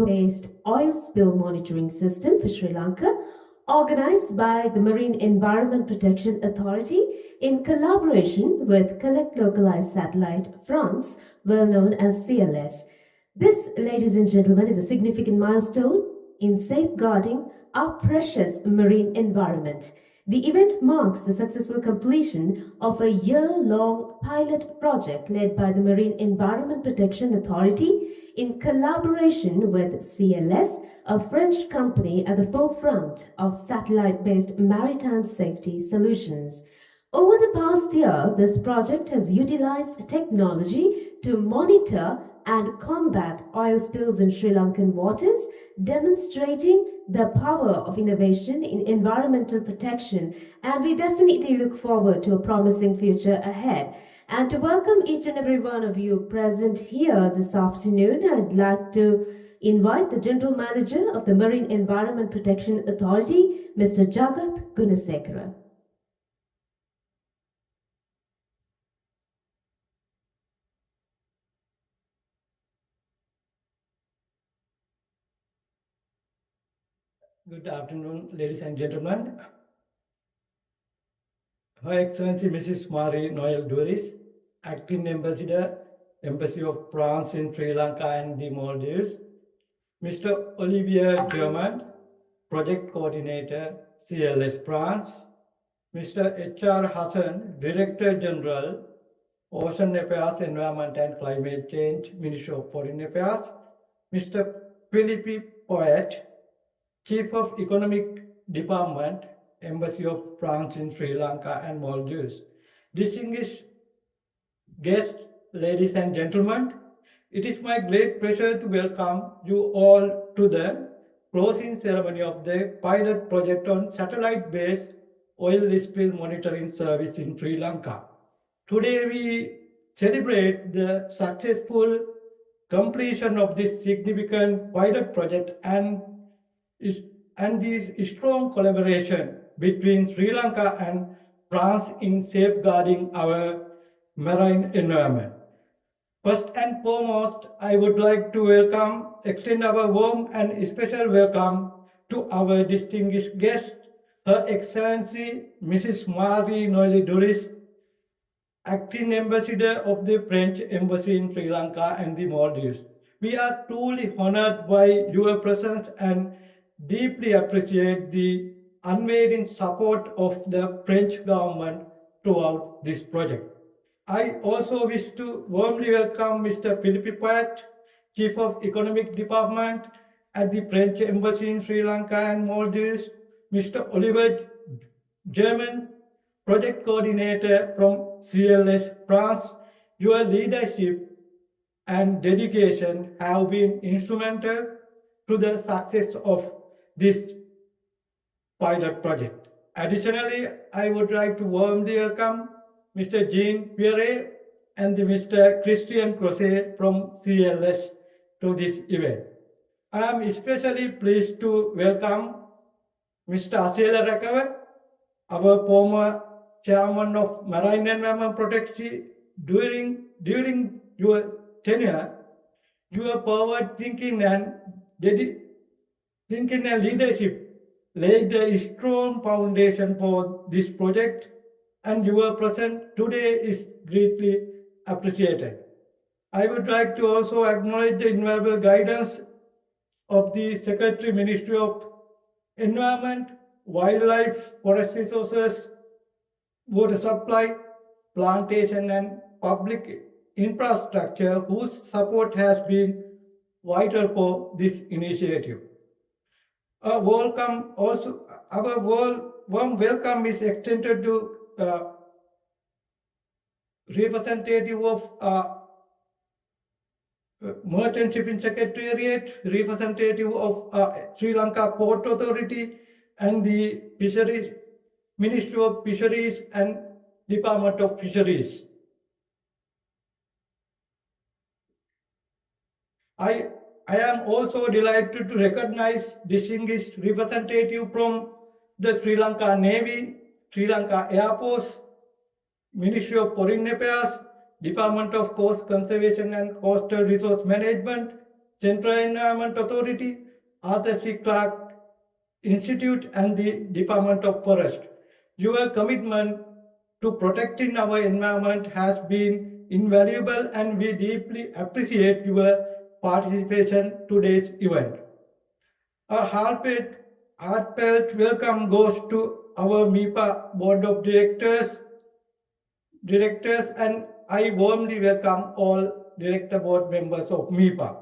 based oil spill monitoring system for Sri Lanka, organized by the Marine Environment Protection Authority in collaboration with Collect Localized Satellite France, well known as CLS. This, ladies and gentlemen, is a significant milestone in safeguarding our precious marine environment. The event marks the successful completion of a year-long pilot project led by the Marine Environment Protection Authority in collaboration with CLS, a French company at the forefront of satellite-based maritime safety solutions. Over the past year, this project has utilized technology to monitor and combat oil spills in Sri Lankan waters, demonstrating the power of innovation in environmental protection. And we definitely look forward to a promising future ahead. And to welcome each and every one of you present here this afternoon, I'd like to invite the General Manager of the Marine Environment Protection Authority, Mr. Jagat Gunasekara. Good afternoon, ladies and gentlemen. Her Excellency Mrs. Marie Noel Duris, Acting Ambassador, Embassy of France in Sri Lanka and the Maldives, Mr. Olivier Germain, Project Coordinator, CLS France, Mr. H.R. Hassan, Director General, Ocean Affairs, Environment and Climate Change, Ministry of Foreign Affairs, Mr. Philippe Poet, Chief of Economic Department, Embassy of France in Sri Lanka and Maldives. Distinguished guests, ladies and gentlemen, it is my great pleasure to welcome you all to the closing ceremony of the pilot project on satellite-based oil spill monitoring service in Sri Lanka. Today we celebrate the successful completion of this significant pilot project and the strong collaboration between Sri Lanka and France in safeguarding our marine environment. First and foremost, I would like to extend our warm and special welcome to our distinguished guest, Her Excellency Mrs. Marie Noelle Duris, Acting Ambassador of the French Embassy in Sri Lanka and the Maldives. We are truly honored by your presence and deeply appreciate the unwavering support of the French government throughout this project. I also wish to warmly welcome Mr. Philippe Poit, Chief of Economic Department at the French Embassy in Sri Lanka and Maldives, Mr. Oliver German, Project Coordinator from CLS France. Your leadership and dedication have been instrumental to the success of this pilot project. Additionally, I would like to warmly welcome Mr. Jean Pierre and Mr. Christian Crosset from CLS to this event. I am especially pleased to welcome Mr. Asela Rakava, our former chairman of Marine Environment Protection. During your tenure, your forward thinking and leadership laid a strong foundation for this project, and your presence today is greatly appreciated. I would like to also acknowledge the invaluable guidance of the Secretary Ministry of Environment, Wildlife, Forest Resources, Water Supply, Plantation and Public Infrastructure, whose support has been vital for this initiative. Our warm welcome is extended to representative of Merchant Shipping Secretariat, representative of Sri Lanka Port Authority, and the Fisheries Ministry of Fisheries and Department of Fisheries. I am also delighted to recognize distinguished representative from the Sri Lanka Navy, Sri Lanka Air Force, Ministry of Foreign Affairs, Department of Coast Conservation and Coastal Resource Management, Central Environment Authority, Arthur C. Clarke Institute, and the Department of Forest. Your commitment to protecting our environment has been invaluable, and we deeply appreciate your participation in today's event. A heartfelt welcome goes to our MIPA Board of Directors, and I warmly welcome all Director Board members of MIPA.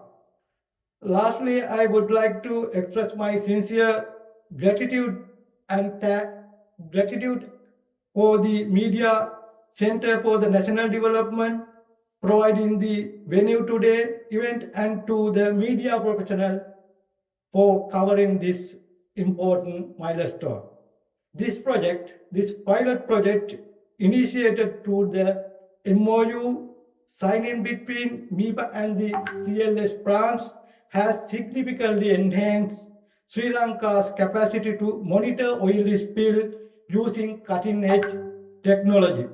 Lastly, I would like to express my sincere gratitude for the Media Center for the National Development providing the venue today event, and to the media professional for covering this important milestone. This pilot project, initiated through the MOU signing between MIPA and the CLS France, has significantly enhanced Sri Lanka's capacity to monitor oil spill using cutting-edge technology.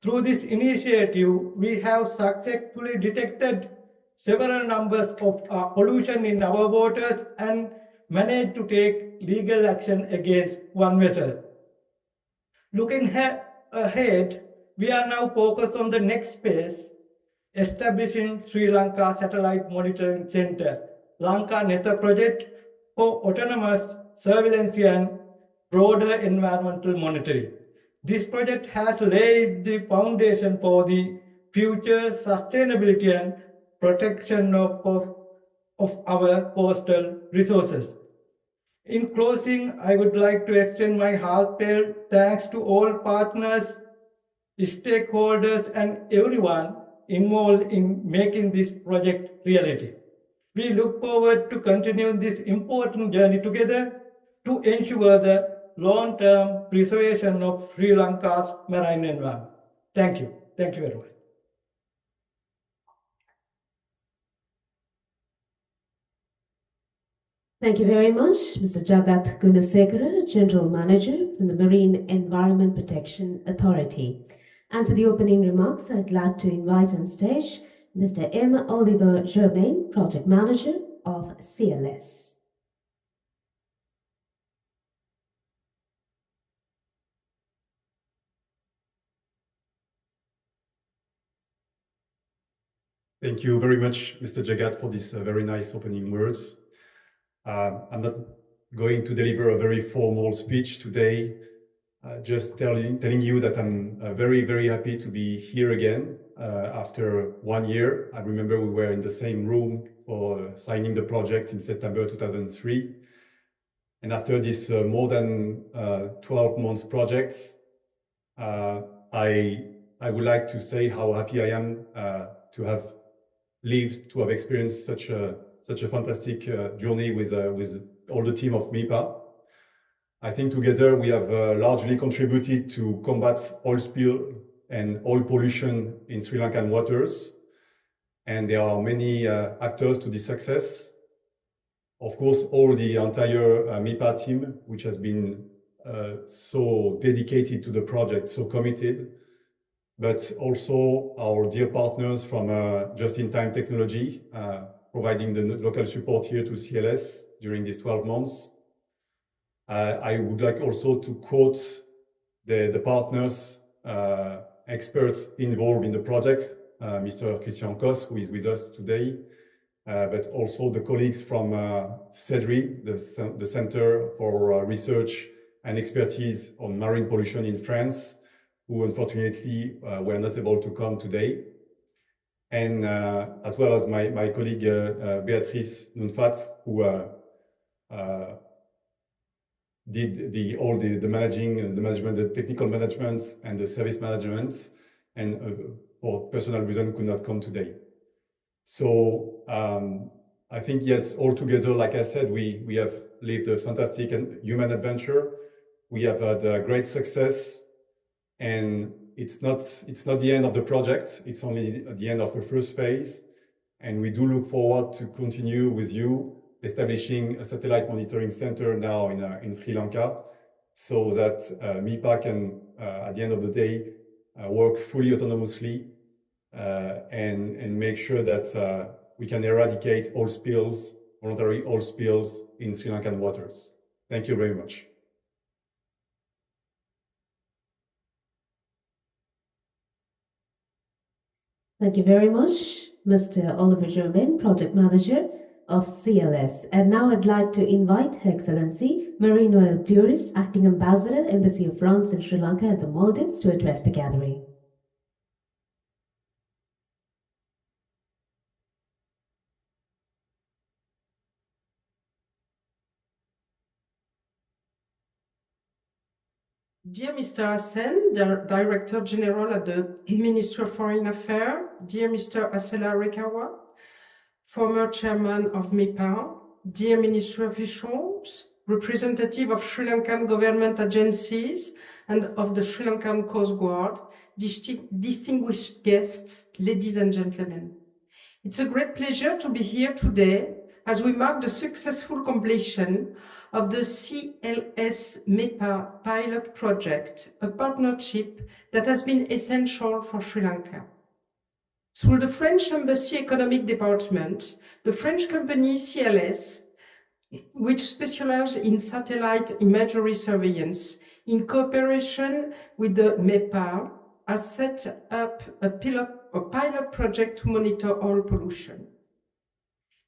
Through this initiative, we have successfully detected several numbers of pollution in our waters and managed to take legal action against one vessel. Looking ahead, we are now focused on the next phase, establishing Sri Lanka Satellite Monitoring Center, Lanka Nether project for autonomous surveillance and broader environmental monitoring. This project has laid the foundation for the future sustainability and protection of our coastal resources. In closing, I would like to extend my heartfelt thanks to all partners, stakeholders, and everyone involved in making this project reality. We look forward to continuing this important journey together to ensure the long-term preservation of Sri Lanka's marine environment. Thank you. Thank you very much. Thank you very much, Mr. Jagat Gunasekara, General Manager from the Marine Environment Protection Authority. And for the opening remarks, I'd like to invite on stage Mr. M. Oliver Germain, Project Manager of CLS. Thank you very much, Mr. Jagat, for these very nice opening words. I'm not going to deliver a very formal speech today, just telling you that I'm very, very happy to be here again after 1 year. I remember we were in the same room for signing the project in September 2003. And after this more than 12 months project, I would like to say how happy I am to have experienced such a fantastic journey with all the team of MIPA. I think together we have largely contributed to combat oil spill and oil pollution in Sri Lankan waters. And there are many actors to this success. Of course, all the entire MIPA team, which has been so dedicated to the project, so committed, but also our dear partners from Just-in-Time Technology, providing the local support here to CLS during these 12 months. I would like also to quote the partners, experts involved in the project, Mr. Christian Kos, who is with us today, but also the colleagues from CEDRI, the Center for Research and Expertise on Marine Pollution in France, who unfortunately were not able to come today. And as well as my colleague Beatrice Nunfat, who did all the management, the technical management and the service management, and for personal reason could not come today. So I think, yes, all together, like I said, we have lived a fantastic and human adventure. We have had great success. And it's not the end of the project. It's only the end of the first phase. And we do look forward to continue with you establishing a satellite monitoring center now in Sri Lanka, so that MIPA can, at the end of the day, work fully autonomously and make sure that we can eradicate oil spills, voluntary oil spills in Sri Lankan waters. Thank you very much. Thank you very much, Mr. Oliver Germain, Project Manager of CLS. And now I'd like to invite Her Excellency Marie-Noëlle Duris, Acting Ambassador, Embassy of France in Sri Lanka and the Maldives, to address the gathering. Dear Mr. Hassen, Director General at the Ministry of Foreign Affairs, dear Mr. Asela Rekawa, former Chairman of MIPA, dear Ministry officials, representative of Sri Lankan government agencies and of the Sri Lankan Coast Guard, distinguished guests, ladies and gentlemen. It's a great pleasure to be here today as we mark the successful completion of the CLS MIPA pilot project, a partnership that has been essential for Sri Lanka. Through the French Embassy Economic Department, the French company CLS, which specializes in satellite imagery surveillance, in cooperation with the MIPA, has set up a pilot project to monitor oil pollution.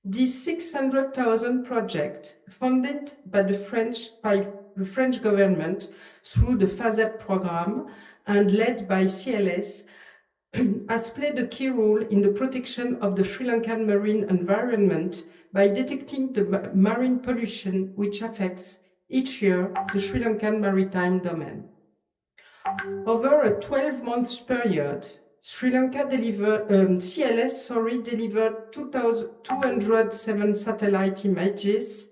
This 600,000 project, funded by the French government through the FASEP program and led by CLS, has played a key role in the protection of the Sri Lankan marine environment by detecting the marine pollution which affects each year the Sri Lankan maritime domain. Over a 12-month period, CLS delivered 207 satellite images,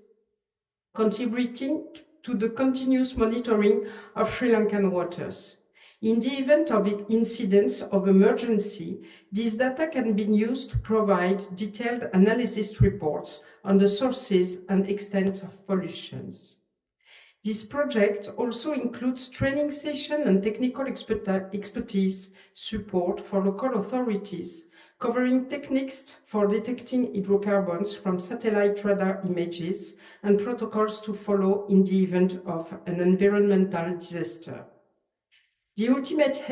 contributing to the continuous monitoring of Sri Lankan waters. In the event of incidents of emergency, this data can be used to provide detailed analysis reports on the sources and extent of pollutions. This project also includes training sessions and technical expertise support for local authorities, covering techniques for detecting hydrocarbons from satellite radar images and protocols to follow in the event of an environmental disaster. The ultimate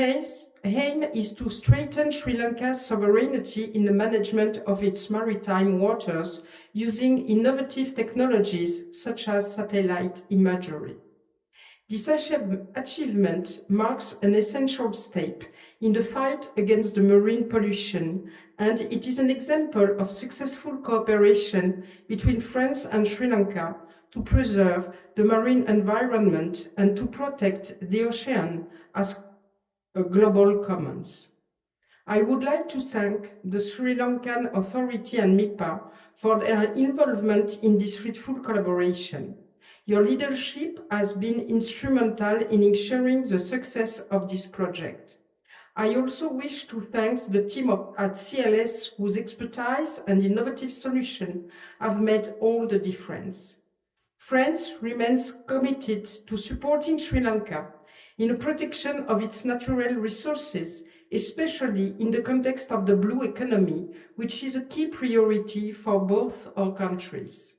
aim is to strengthen Sri Lanka's sovereignty in the management of its maritime waters using innovative technologies such as satellite imagery. This achievement marks an essential step in the fight against the marine pollution, and it is an example of successful cooperation between France and Sri Lanka to preserve the marine environment and to protect the ocean as a global commons. I would like to thank the Sri Lankan Authority and MIPA for their involvement in this fruitful collaboration. Your leadership has been instrumental in ensuring the success of this project. I also wish to thank the team at CLS whose expertise and innovative solutions have made all the difference. France remains committed to supporting Sri Lanka in the protection of its natural resources, especially in the context of the blue economy, which is a key priority for both our countries.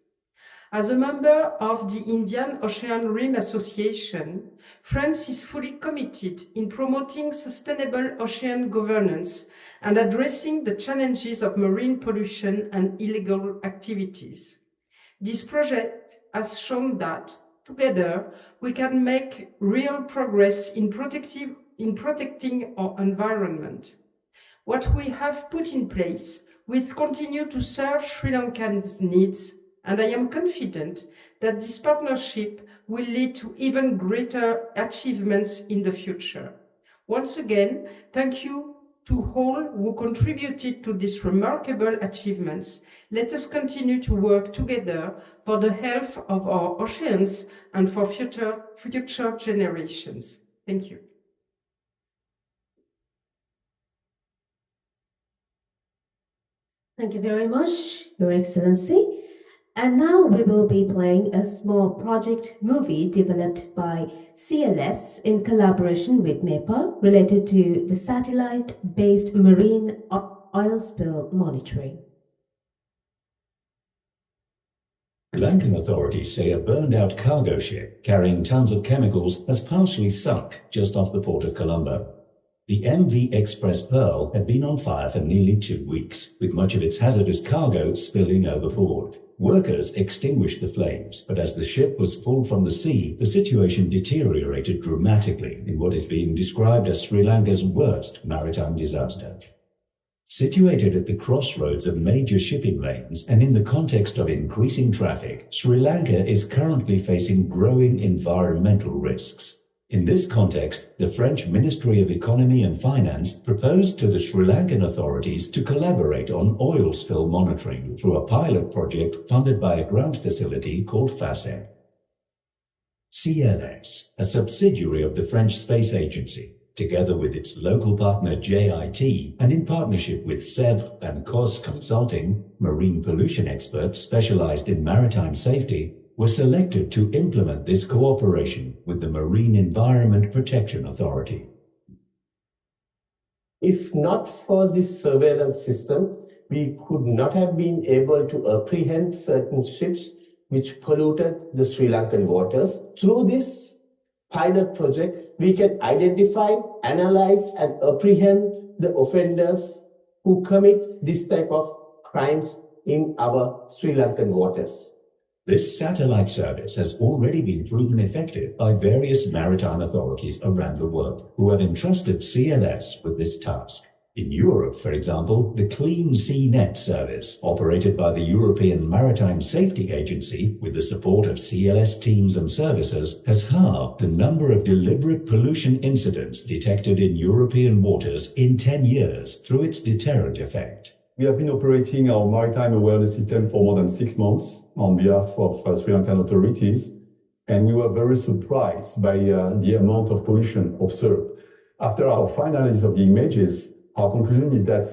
As a member of the Indian Ocean Rim Association, France is fully committed in promoting sustainable ocean governance and addressing the challenges of marine pollution and illegal activities. This project has shown that, together, we can make real progress in protecting our environment. What we have put in place will continue to serve Sri Lanka's needs, and I am confident that this partnership will lead to even greater achievements in the future. Once again, thank you to all who contributed to these remarkable achievements. Let us continue to work together for the health of our oceans and for future generations. Thank you. Thank you very much, Your Excellency. And now we will be playing a small project movie developed by CLS in collaboration with MEPA related to the satellite-based marine oil spill monitoring. Lankan authorities say a burned-out cargo ship carrying tons of chemicals has partially sunk just off the port of Colombo. The MV Express Pearl had been on fire for nearly 2 weeks, with much of its hazardous cargo spilling overboard. Workers extinguished the flames, but as the ship was pulled from the sea, the situation deteriorated dramatically in what is being described as Sri Lanka's worst maritime disaster. Situated at the crossroads of major shipping lanes and in the context of increasing traffic, Sri Lanka is currently facing growing environmental risks. In this context, the French Ministry of Economy and Finance proposed to the Sri Lankan authorities to collaborate on oil spill monitoring through a pilot project funded by a grant facility called FASEP. CLS, a subsidiary of the French Space Agency, together with its local partner JIT and in partnership with SEB and COS Consulting, marine pollution experts specialized in maritime safety, were selected to implement this cooperation with the Marine Environment Protection Authority. If not for this surveillance system, we could not have been able to apprehend certain ships which polluted the Sri Lankan waters. Through this pilot project, we can identify, analyze, and apprehend the offenders who commit this type of crimes in our Sri Lankan waters. This satellite service has already been proven effective by various maritime authorities around the world who have entrusted CLS with this task. In Europe, for example, the Clean Sea Net service, operated by the European Maritime Safety Agency with the support of CLS teams and services, has halved the number of deliberate pollution incidents detected in European waters in 10 years through its deterrent effect. We have been operating our maritime awareness system for more than 6 months on behalf of Sri Lankan authorities, and we were very surprised by the amount of pollution observed. After our final analysis of the images, our conclusion is that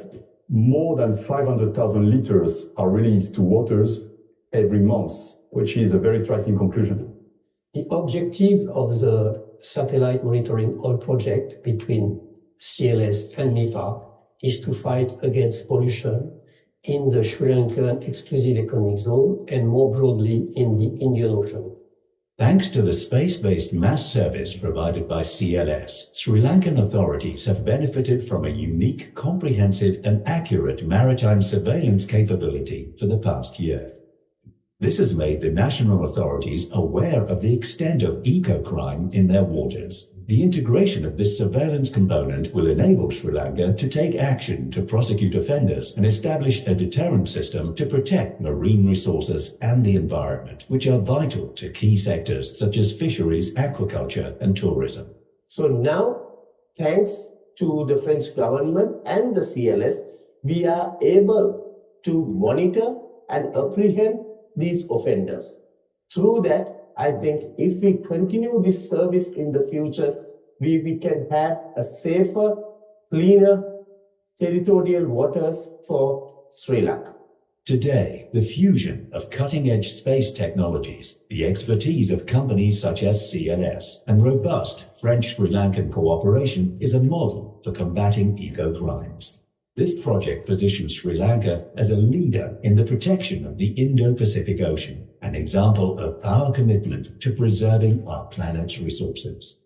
more than 500,000 liters are released to waters every month, which is a very striking conclusion. The objectives of the satellite monitoring oil project between CLS and MIPA is to fight against pollution in the Sri Lankan exclusive economic zone and more broadly in the Indian Ocean. Thanks to the space-based mass service provided by CLS, Sri Lankan authorities have benefited from a unique, comprehensive and accurate maritime surveillance capability for the past year. This has made the national authorities aware of the extent of eco-crime in their waters. The integration of this surveillance component will enable Sri Lanka to take action to prosecute offenders and establish a deterrent system to protect marine resources and the environment, which are vital to key sectors such as fisheries, aquaculture and tourism. So now, thanks to the French government and the CLS, we are able to monitor and apprehend these offenders. Through that, I think if we continue this service in the future, we can have a safer, cleaner territorial waters for Sri Lanka. Today, the fusion of cutting-edge space technologies, the expertise of companies such as CLS, and robust French-Sri Lankan cooperation is a model for combating eco-crimes. This project positions Sri Lanka as a leader in the protection of the Indo-Pacific Ocean, an example of our commitment to preserving our planet's resources.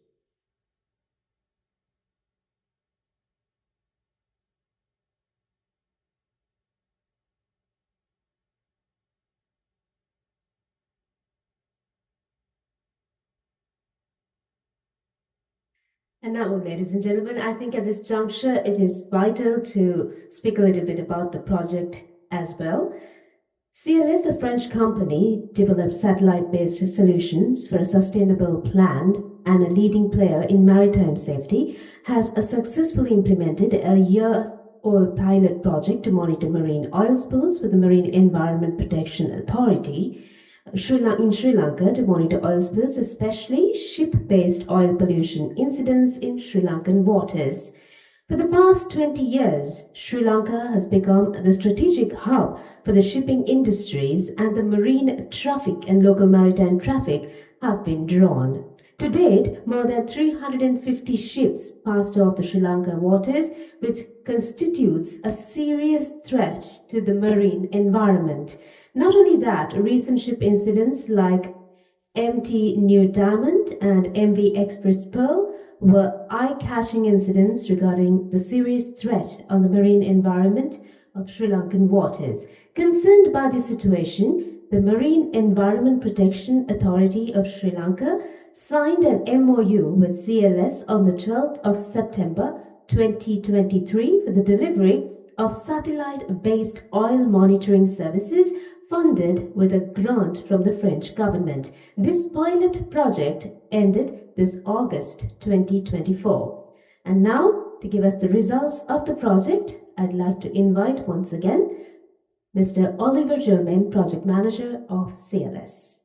And now, ladies and gentlemen, I think at this juncture, it is vital to speak a little bit about the project as well. CLS, a French company, developed satellite-based solutions for a sustainable plan and a leading player in maritime safety, has successfully implemented a year-old pilot project to monitor marine oil spills with the Marine Environment Protection Authority in Sri Lanka to monitor oil spills, especially ship-based oil pollution incidents in Sri Lankan waters. For the past 20 years, Sri Lanka has become the strategic hub for the shipping industries, and the marine traffic and local maritime traffic have been drawn. To date, more than 350 ships passed off the Sri Lanka waters, which constitutes a serious threat to the marine environment. Not only that, recent ship incidents like MT New Diamond and MV Express Pearl were eye-catching incidents regarding the serious threat on the marine environment of Sri Lankan waters. Concerned by the situation, the Marine Environment Protection Authority of Sri Lanka signed an MOU with CLS on the 12th of September 2023 for the delivery of satellite-based oil monitoring services funded with a grant from the French government. This pilot project ended this August 2024. And now, to give us the results of the project, I'd like to invite once again Mr. Oliver Germain, Project Manager of CLS.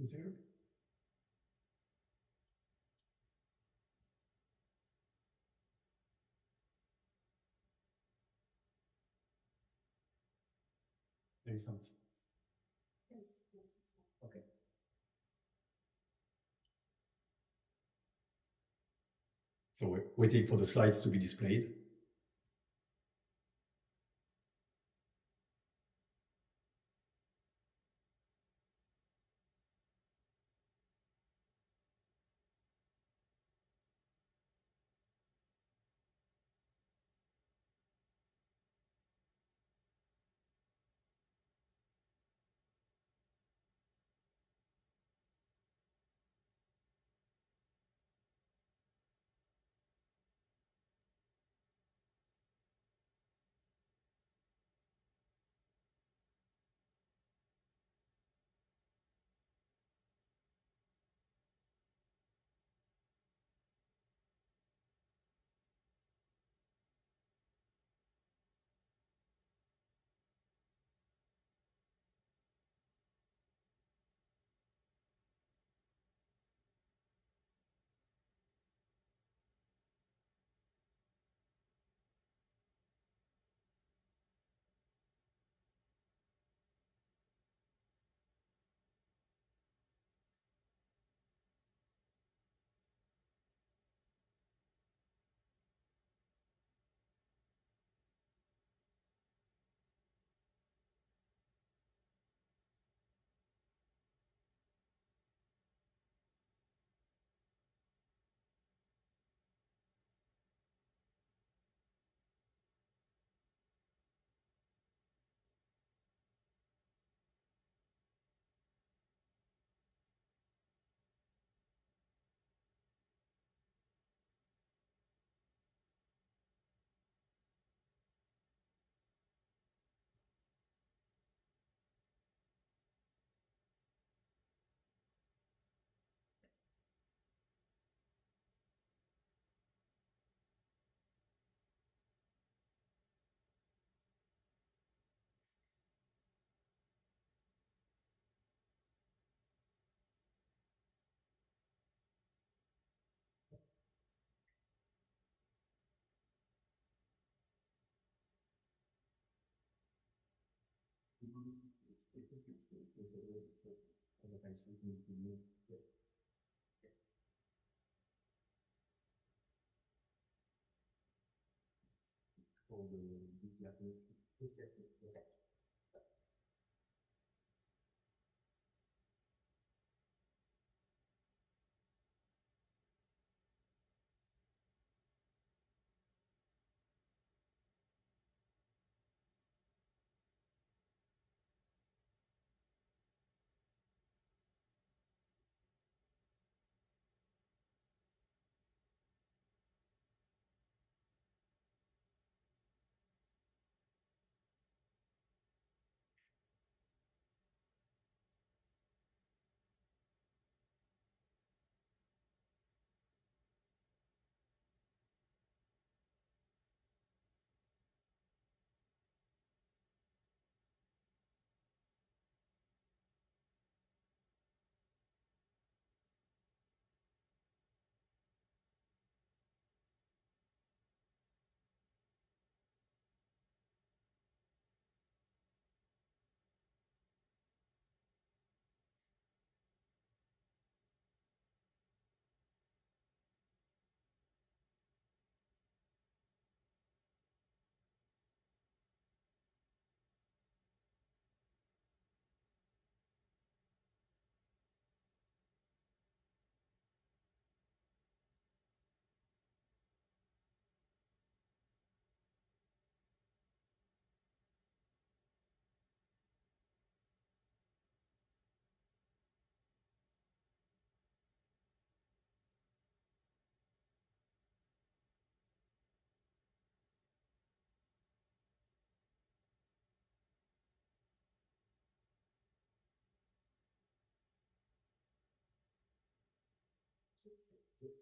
Is there? There is something. Okay. So we're waiting for the slides to be displayed.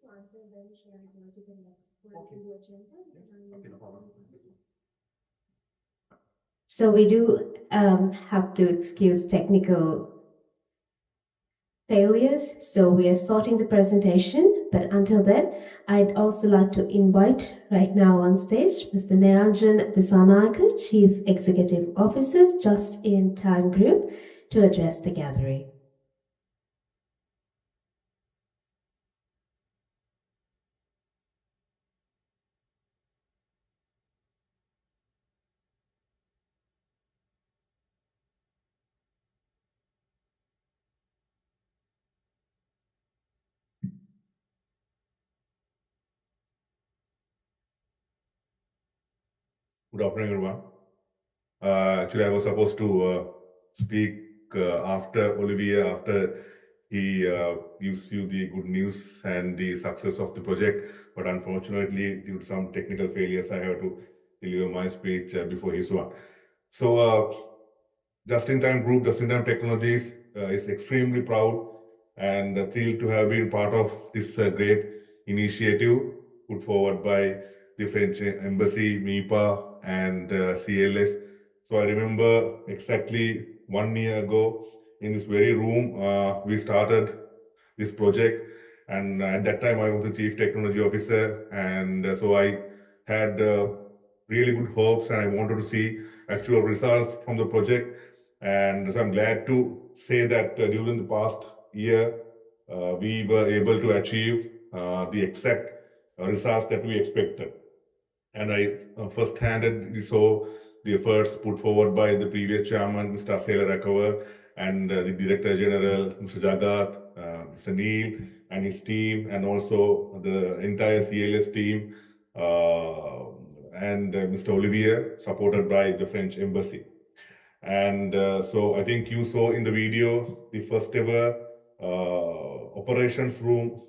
So until then, shall I go to the next point in the agenda? Okay, no problem. So we do have to excuse technical failures, so we are sorting the presentation. But until then, I'd also like to invite right now on stage Mr. Niranjan Disanayake, Chief Executive Officer, Just in Time Group, to address the gathering. Good afternoon, everyone. Actually, I was supposed to speak after Olivier, after he gives you the good news and the success of the project. But unfortunately, due to some technical failures, I have to deliver my speech before his one. So, Just-in-Time Group, Just-in-Time Technologies is extremely proud and thrilled to have been part of this great initiative put forward by the French Embassy, MIPA, and CLS. So I remember exactly 1 year ago in this very room, we started this project. And at that time, I was the Chief Technology Officer. And so I had really good hopes and I wanted to see actual results from the project. And so I'm glad to say that during the past year, we were able to achieve the exact results that we expected. And I first-handedly saw the efforts put forward by the previous chairman, Mr. Asela Rakava, and the Director General, Mr. Jagat, Mr. Neil, and his team, and also the entire CLS team, and Mr. Olivier, supported by the French Embassy. And so I think you saw in the video the first ever operations room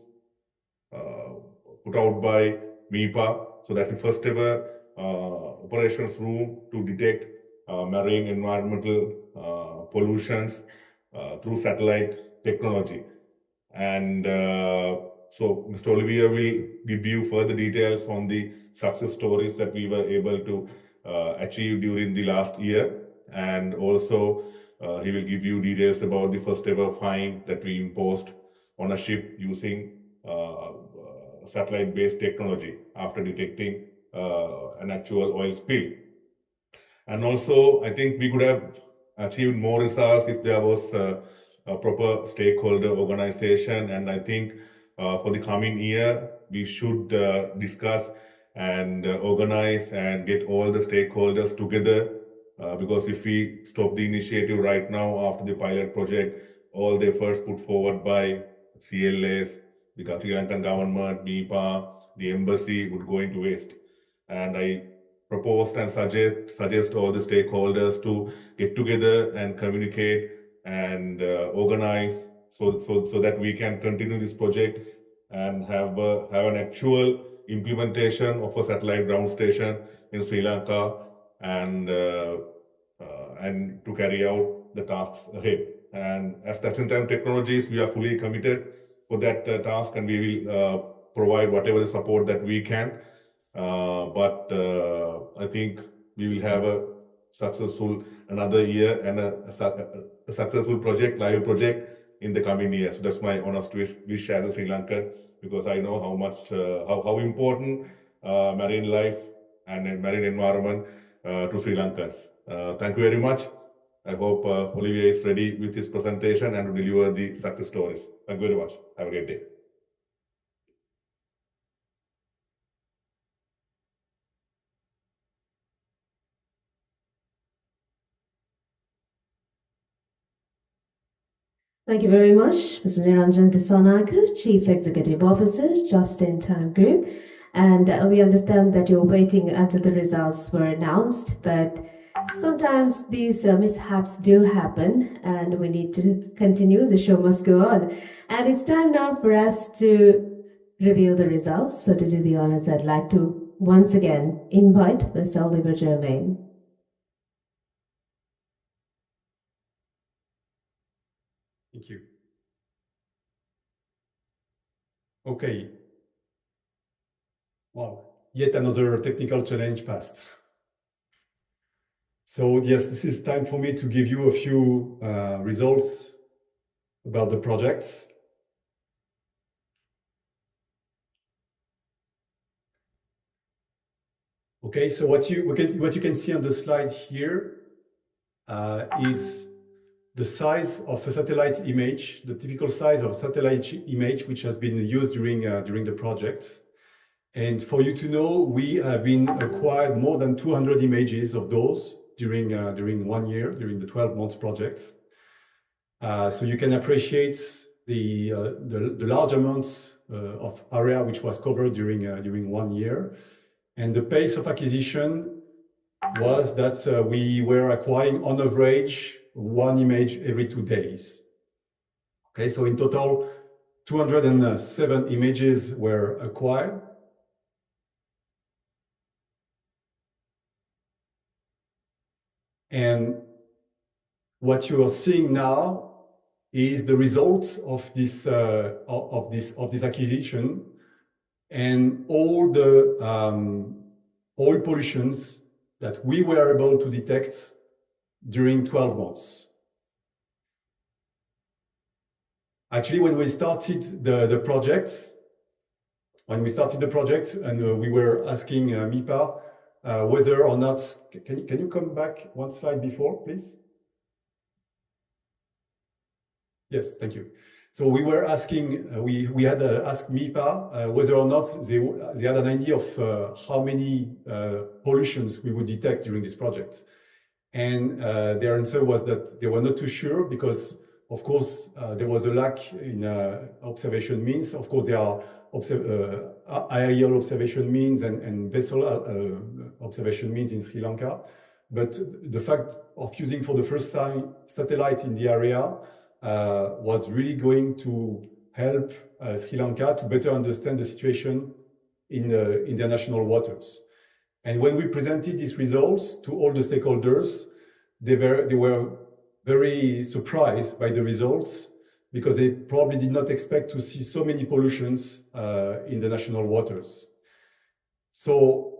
put out by MIPA. So that's the first ever operations room to detect marine environmental pollutions through satellite technology. And so Mr. Olivier will give you further details on the success stories that we were able to achieve during the last year. And also he will give you details about the first ever fine that we imposed on a ship using satellite-based technology after detecting an actual oil spill. And also, I think we could have achieved more results if there was a proper stakeholder organization. And I think for the coming year, we should discuss and organize and get all the stakeholders together. Because if we stop the initiative right now after the pilot project, all the efforts put forward by CLS, the Sri Lankan government, MIPA, the embassy would go into waste. And I proposed and suggest all the stakeholders to get together and communicate and organize so that we can continue this project and have an actual implementation of a satellite ground station in Sri Lanka and to carry out the tasks ahead. And as Time Technologies, we are fully committed for that task, and we will provide whatever the support that we can. But I think we will have a successful another year and a successful project, live project in the coming years. So that's my honest wish as a Sri Lankan, because I know how much how important marine life and marine environment to Sri Lankans. Thank you very much. I hope Olivier is ready with his presentation and to deliver the success stories. Thank you very much. Have a great day. Thank you very much, Mr. Niranjan Dissanayake, Chief Executive Officer, Just in Time Group. And we understand that you're waiting until the results were announced, but sometimes these mishaps do happen and we need to continue. The show must go on. And it's time now for us to reveal the results. So to do the honors, I'd like to once again invite Mr. Oliver Germain. Thank you. Okay. Wow, yet another technical challenge passed. So yes, this is time for me to give you a few results about the projects. Okay, so what you can see on the slide here is the size of a satellite image, the typical size of a satellite image which has been used during the project. And for you to know, we have been acquired more than 200 images of those during 1 year, during the 12 months project. So you can appreciate the large amounts of area which was covered during 1 year. And the pace of acquisition was that we were acquiring on average 1 image every 2 days. Okay, so in total, 207 images were acquired. And what you are seeing now is the results of this acquisition and all the oil pollutions that we were able to detect during 12 months. Actually, when we started the project, and we were asking MIPA whether or not, can you come back one slide before, please? Yes, thank you. So we were asking, we had asked MIPA whether or not they had an idea of how many pollutions we would detect during this project. And their answer was that they were not too sure because, of course, there was a lack in observation means. Of course, there are aerial observation means and vessel observation means in Sri Lanka. But the fact of using for the first time satellite in the area was really going to help Sri Lanka to better understand the situation in the international waters. And when we presented these results to all the stakeholders, they were very surprised by the results because they probably did not expect to see so many pollutions in the national waters. So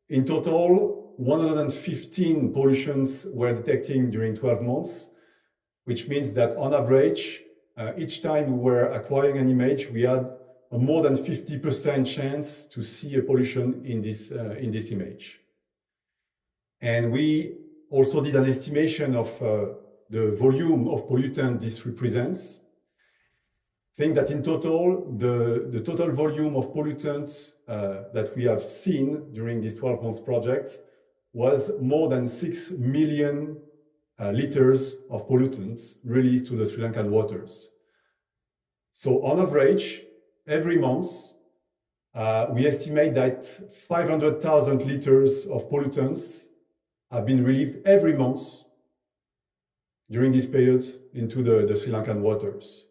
in total, 115 pollutions were detected during 12 months, which means that on average, each time we were acquiring an image, we had a more than 50% chance to see a pollution in this image. And we also did an estimation of the volume of pollutant this represents. Think that in total, the total volume of pollutants that we have seen during this 12 months project was more than 6 million liters of pollutants released to the Sri Lankan waters. So on average, every month, we estimate that 500,000 liters of pollutants have been released every month during this period into the Sri Lankan waters.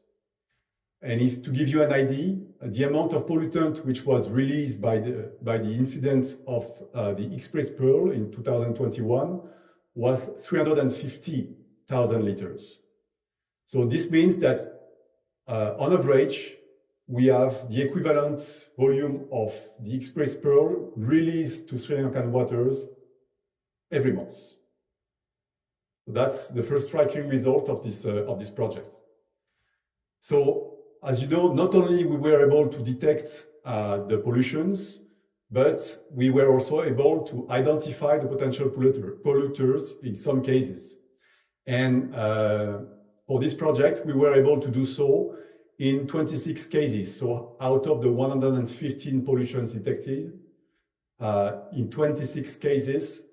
And if to give you an idea, the amount of pollutant which was released by the incident of the Express Pearl in 2021 was 350,000 liters. So this means that on average, we have the equivalent volume of the Express Pearl released to Sri Lankan waters every month. So that's the first striking result of this project. So, as you know, not only we were able to detect the pollutions, but we were also able to identify the potential polluters in some cases. And for this project, we were able to do so in 26 cases. So out of the 115 pollutions detected, in 26 cases,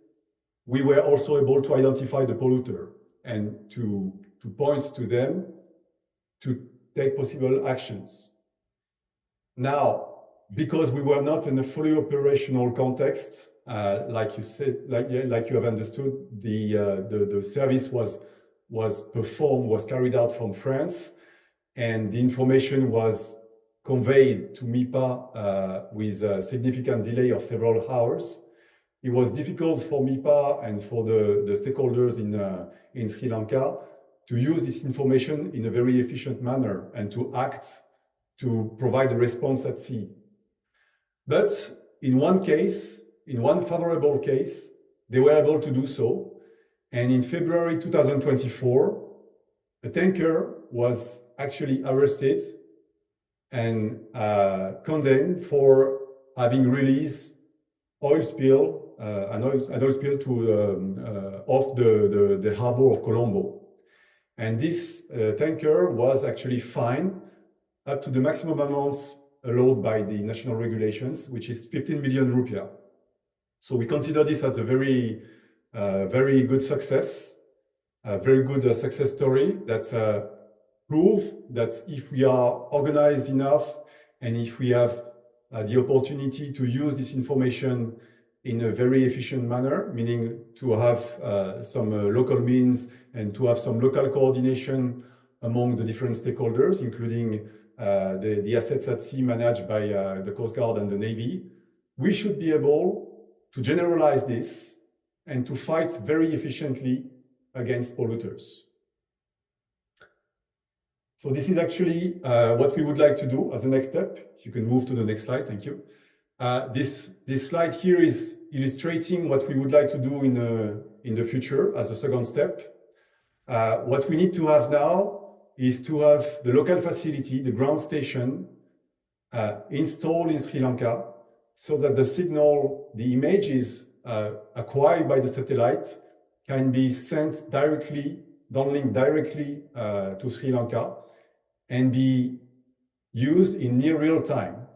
we were also able to identify the polluter and to point to them to take possible actions. Now, because we were not in a fully operational context, like you said, like you have understood, the service was carried out from France, and the information was conveyed to MIPA with a significant delay of several hours. It was difficult for MIPA and for the stakeholders in Sri Lanka to use this information in a very efficient manner and to act to provide a response at sea. But in one case, in one favorable case, they were able to do so. And in February 2024, a tanker was actually arrested and condemned for having released oil spill, an oil spill off the harbor of Colombo. And this tanker was actually fined up to the maximum amounts allowed by the national regulations, which is 15 million rupiah. So we consider this as a very good success, a very good success story that prove that if we are organized enough and if we have the opportunity to use this information in a very efficient manner, meaning to have some local means and to have some local coordination among the different stakeholders, including the assets at sea managed by the Coast Guard and the Navy, we should be able to generalize this and to fight very efficiently against polluters. So this is actually what we would like to do as a next step. If you can move to the next slide, thank you. This slide here is illustrating what we would like to do in the future as a second step. What we need to have now is to have the local facility, the ground station, installed in Sri Lanka so that the signal, the images acquired by the satellite can be sent directly, downlinked directly to Sri Lanka and be used in near real time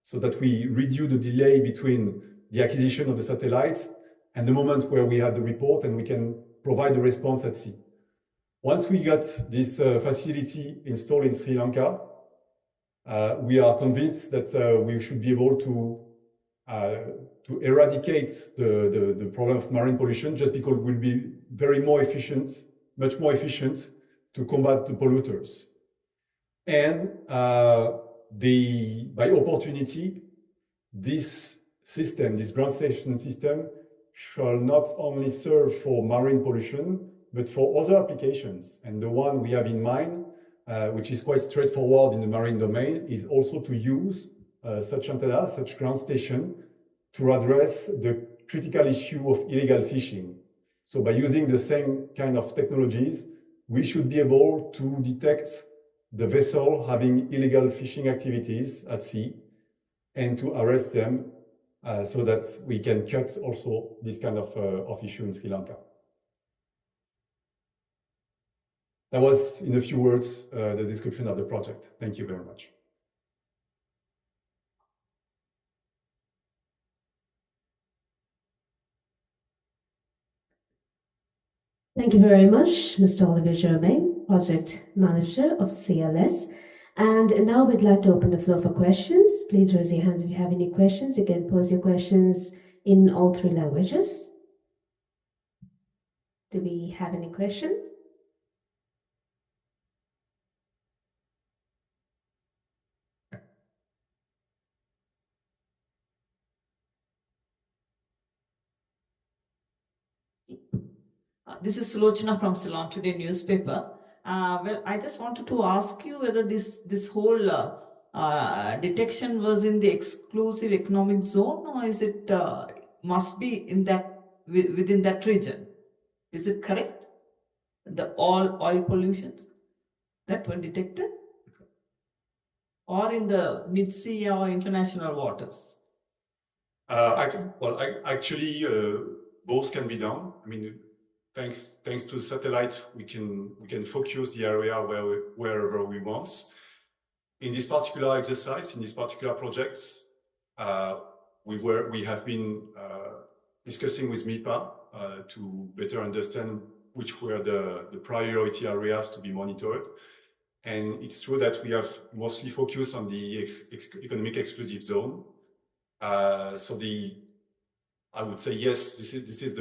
so that we reduce the delay between the acquisition of the satellites and the moment where we have the report and we can provide the response at sea. Once we got this facility installed in Sri Lanka, we are convinced that we should be able to eradicate the problem of marine pollution, just because it will be much more efficient to combat the polluters. And by opportunity, this system, this ground station system, shall not only serve for marine pollution, but for other applications. And the one we have in mind, which is quite straightforward in the marine domain, is also to use such antenna, such ground station, to address the critical issue of illegal fishing. So by using the same kind of technologies, we should be able to detect the vessel having illegal fishing activities at sea and to arrest them so that we can cut also this kind of issue in Sri Lanka. That was, in a few words, the description of the project. Thank you very much. Thank you very much, Mr. Olivier Germain, Project Manager of CLS. And now we'd like to open the floor for questions. Please raise your hands if you have any questions. You can pose your questions in all 3 languages. Do we have any questions? This is Sulochana from Ceylon Today newspaper. Well, I just wanted to ask you whether this whole detection was in the exclusive economic zone, or is it must be in that within that region? Is it correct? All oil pollutions that were detected, or in the mid-sea or international waters? Actually, both can be done. I mean, thanks to the satellite, we can focus the area wherever we want. In this particular exercise, in this particular project, we have been discussing with MIPA to better understand which were the priority areas to be monitored. And it's true that we have mostly focused on the economic exclusive zone. I would say yes, this is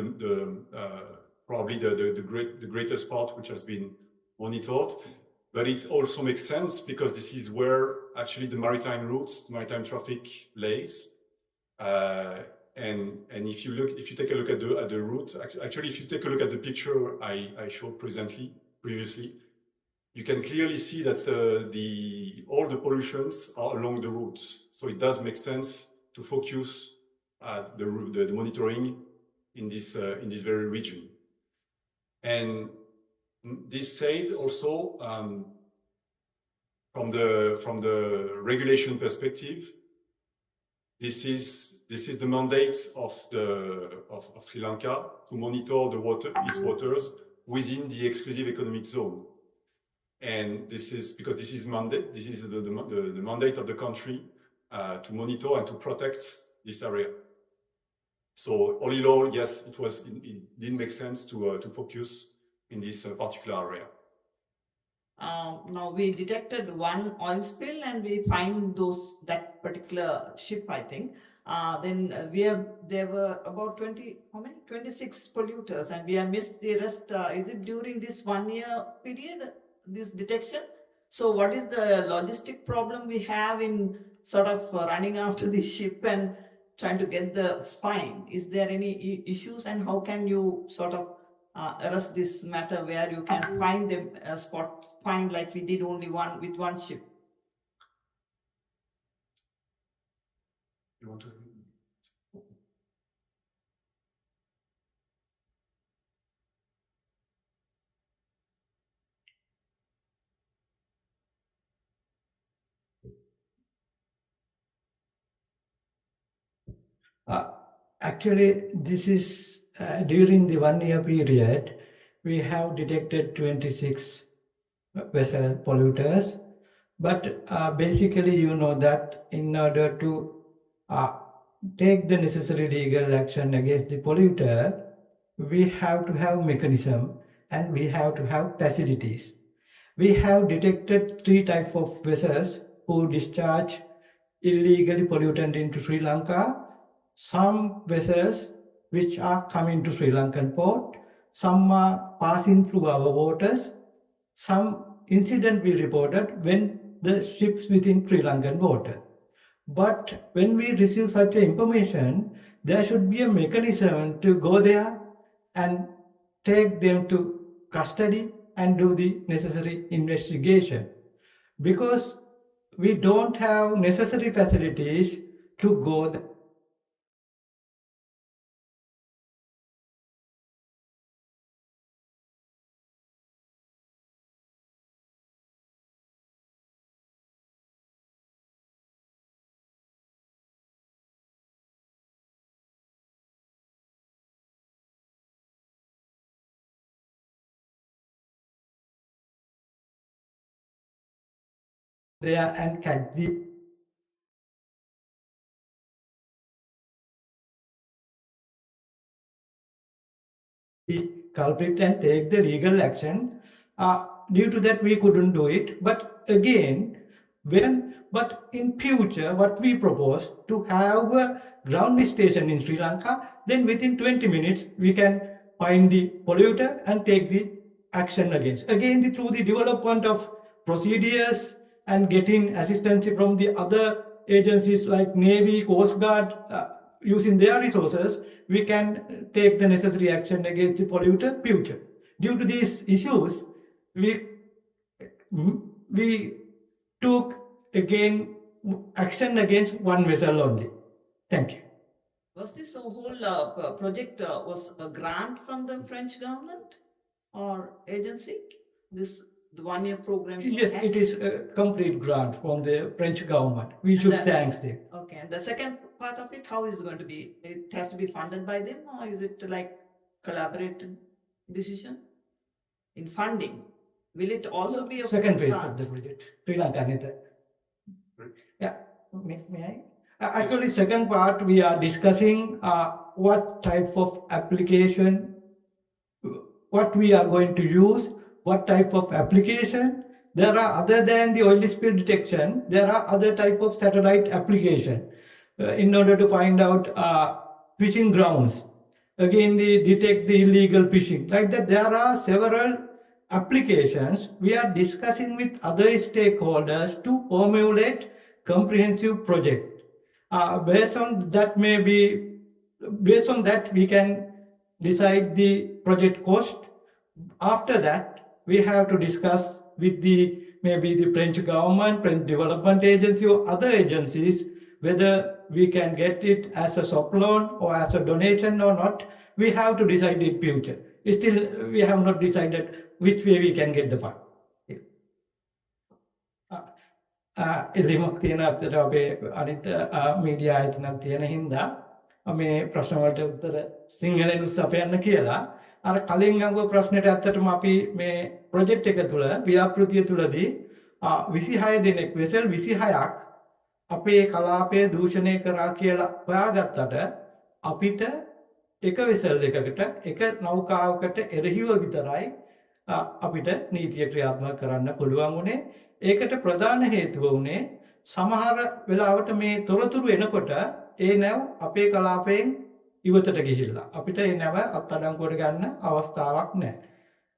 probably the greatest part which has been monitored, but it also makes sense because this is where actually the maritime routes, maritime traffic lays. And if you take a look at the route, actually, if you take a look at the picture I showed previously, you can clearly see that all the pollutions are along the routes. So it does make sense to focus the monitoring in this very region. And this said, also from the regulation perspective, this is the mandate of Sri Lanka to monitor its waters within the exclusive economic zone. And this is because this is the mandate of the country to monitor and to protect this area. So all in all, yes, it did make sense to focus in this particular area. Now we detected one oil spill and we find that particular ship, I think. Then there were about 26 polluters, and we have missed the rest. Is it during this 1 year period, this detection? So what is the logistic problem we have in sort of running after this ship and trying to get the fine? Is there any issues, and how can you sort of arrest this matter where you can find them find like we did only with one ship? You want to? Actually, this is during the 1 year period, we have detected 26 vessel polluters. But basically, you know that in order to take the necessary legal action against the polluter, we have to have mechanism and we have to have facilities. We have detected 3 types of vessels who discharge illegally pollutant into Sri Lanka. Some vessels which are coming to Sri Lankan port, some are passing through our waters, some incident we reported when the ships within Sri Lankan water. But when we receive such information, there should be a mechanism to go there and take them to custody and do the necessary investigation. Because we don't have necessary facilities to go there. there and catch the culprit and take the legal action. Due to that, we couldn't do it. But again, but in future, what we propose to have a ground station in Sri Lanka, then within 20 minutes, we can find the polluter and take the action against. Again, through the development of procedures and getting assistance from the other agencies like Navy, Coast Guard, using their resources, we can take the necessary action against the polluter future. Due to these issues, we took again action against one vessel only. Thank you. Was this whole project was a grant from the French government or agency? This the 1-year program? Yes, it is a complete grant from the French government. We should thank them. Okay, and the second part of it, how is it going to be? It has to be funded by them, or is it like collaborated decision in funding? Will it also be a second phase grant? of the project? Sri Lanka. Yeah, may I? Actually, second part we are discussing what type of application, what we are going to use, what type of application. There are, other than the oil spill detection, there are other type of satellite application in order to find out fishing grounds. Again, they detect the illegal fishing. Like that, there are several applications. We are discussing with other stakeholders to formulate comprehensive project. Based on that, we can decide the project cost. After that, we have to discuss with maybe the French government, French development agency or other agencies, whether we can get it as a soft loan or as a donation or not. We have to decide in future. Still, we have not decided which way we can get the fund. එලිමක් තියෙන අපිට අපේ අනිත් media ආයතනක් තියෙන හින්දා මේ ප්‍රශ්න වලට උත්තර සිංහලෙන් උස්සපයන්න කියලා අර කලින් අහුව ප්‍රශ්නෙට ඇත්තටම අපි මේ ප්‍රොජෙක්ට් එක තුල ව්‍යාපෘතිය තුලදී 26 දිනක් වෙසල් 26ක් අපේ කලාපය දූෂණය කරා කියලා හොයාගත්තට අපිට එක වෙසල් එකකට එක නෞකාවකට එරෙහිව විතරයි අපිට නීතිය ක්‍රියාත්මක කරන්න පුළුවන් උනේ. ඒකට ප්‍රධාන හේතුව උනේ සමහර වෙලාවට මේ තොරතුරු එනකොට ඒ නැව අපේ කලාපයෙන් ඉවතට ගිහිල්ලා අපිට ඒ නැව අත්අඩංගුවට ගන්න අවස්ථාවක් නැහැ.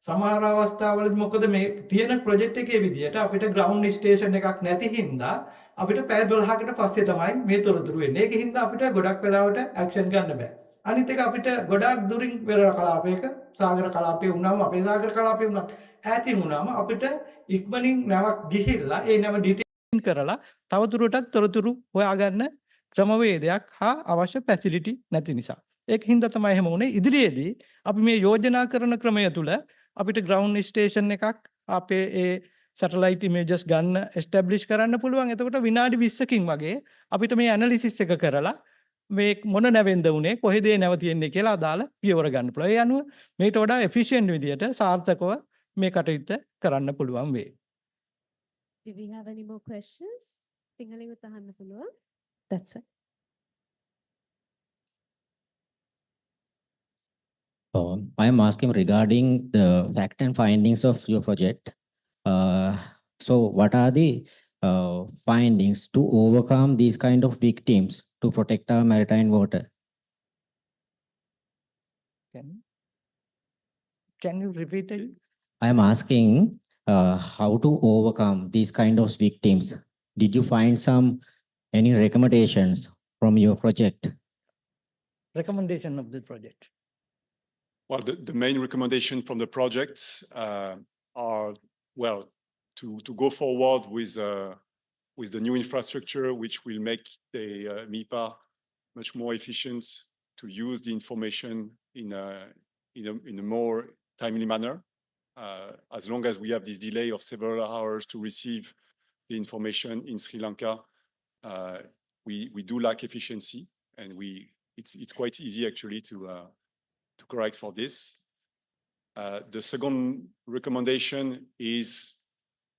සමහර අවස්ථාවලදී මොකද මේ තියෙන ප්‍රොජෙක්ට් එකේ විදියට අපිට ග්‍රවුන්ඩ් ස්ටේෂන් එකක් නැති හින්දා අපිට පැය 12කට පස්සේ තමයි මේ තොරතුරු එන්නේ. ඒක හින්දා අපිට ගොඩක් වෙලාවට ඇක්ෂන් ගන්න බෑ. අනිත් එක අපිට ගොඩක් දුරින් වෙරළ කලාපයක සාගර කලාපේ වුණාම අපේ සාගර කලාපේ වුණා ඈතින් වුණාම අපිට ඉක්මනින් නැවක් ගිහිල්ලා ඒ නැව ඩිටේන් කරලා තවදුරටත් තොරතුරු හොයාගන්න ක්‍රමවේදයක් හා අවශ්‍ය ෆැසිලිටි නැති නිසා. ඒක හින්දා තමයි එහෙම වුනේ. ඉදිරියේදී අපි මේ යෝජනා කරන ක්‍රමය තුල අපිට ග්‍රවුන්ඩ් ස්ටේෂන් එකක් අපේ ඒ සැටලයිට් ඉමේජස් ගන්න එස්ටැබ්ලිෂ් කරන්න පුළුවන්. එතකොට විනාඩි 20කින් වගේ අපිට මේ ඇනලිසිස් එක කරලා මේ මොන නැවෙන්ද උනේ කොහෙද නැව තියෙන්නේ කියලා අදාළ පියවර ගන්න පුළුවන්. ඒ අනුව මේට වඩා එෆිෂියන්ට් විදියට සාර්ථකව මේ කටයුත්ත කරන්න පුළුවන් වේ. Do we have any more questions? සිංහලෙන් උත්තහන්න පුළුවන්. That's it. I am asking regarding the fact and findings of your project. So what are the findings to overcome these kind of victims to protect our maritime water? Can you repeat it? I am asking how to overcome these kind of victims. Did you find any recommendations from your project? Recommendation of the project. Well, the main recommendation from the projects are, well, to go forward with the new infrastructure, which will make the MIPA much more efficient to use the information in a more timely manner. As long as we have this delay of several hours to receive the information in Sri Lanka, we do lack efficiency, and it's quite easy actually to correct for this. The second recommendation is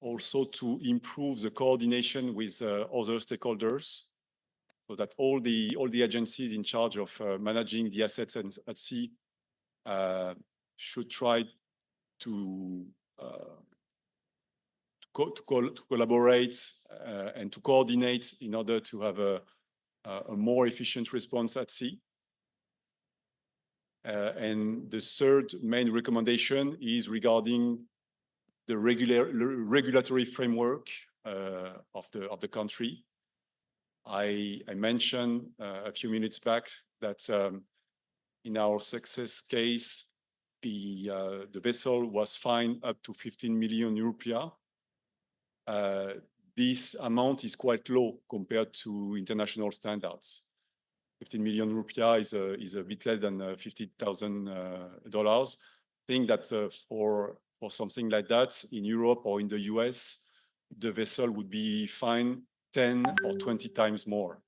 also to improve the coordination with other stakeholders, so that all the agencies in charge of managing the assets at sea should try to collaborate and to coordinate in order to have a more efficient response at sea. And the third main recommendation is regarding the regulatory framework of the country. I mentioned a few minutes back that in our success case, the vessel was fined up to 15 million rupiah. This amount is quite low compared to international standards. 15 million rupiah is a bit less than $50,000. I think that for something like that in Europe or in the US, the vessel would be fined 10 or 20 times more.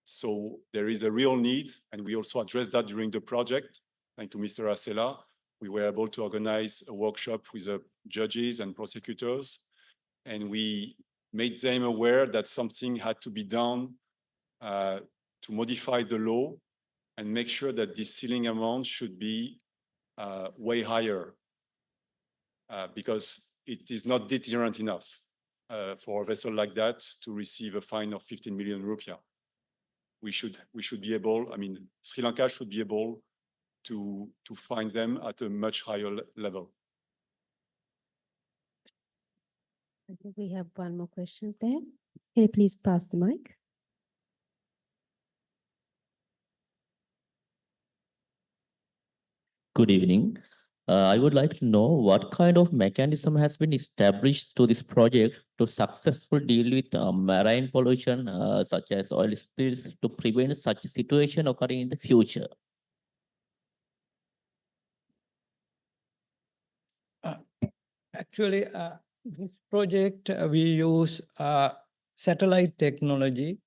So there is a real need, and we also addressed that during the project. Thanks to Mr. Acela, we were able to organize a workshop with judges and prosecutors, and we made them aware that something had to be done to modify the law and make sure that this ceiling amount should be way higher, because it is not deterrent enough for a vessel like that to receive a fine of 15 million rupiah. We should be able, I mean, Sri Lanka should be able to fine them at a much higher level. I think we have one more question there. Can you please pass the mic? Good evening. I would like to know what kind of mechanism has been established to this project to successfully deal with marine pollution, such as oil spills, to prevent such a situation occurring in the future. Actually, this project, we use satellite technology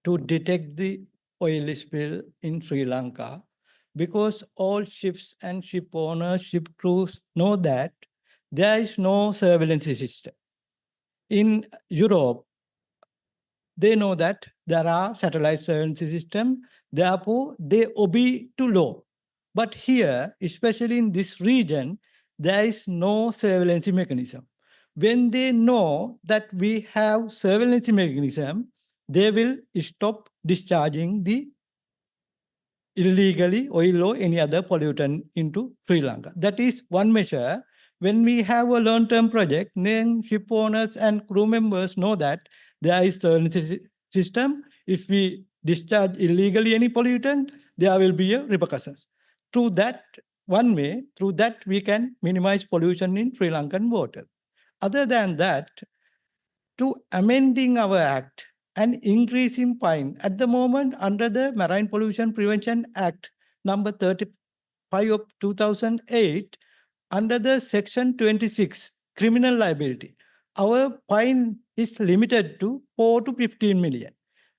to detect the oil spill in Sri Lanka, because all ships and ship owners, ship crews know that there is no surveillance system. In Europe, they know that there are satellite surveillance systems, therefore they obey to law. But here, especially in this region, there is no surveillance mechanism. When they know that we have surveillance mechanism, they will stop discharging the illegally oil or any other pollutant into Sri Lanka. That is one measure. When we have a long-term project, then ship owners and crew members know that there is a system. If we discharge illegally any pollutant, there will be a repercussions. Through that one way, through that we can minimize pollution in Sri Lankan water. Other than that, to amending our act and increasing fine at the moment under the Marine Pollution Prevention Act number 35 of 2008, under the section 26 criminal liability, our fine is limited to 4 to 15 million.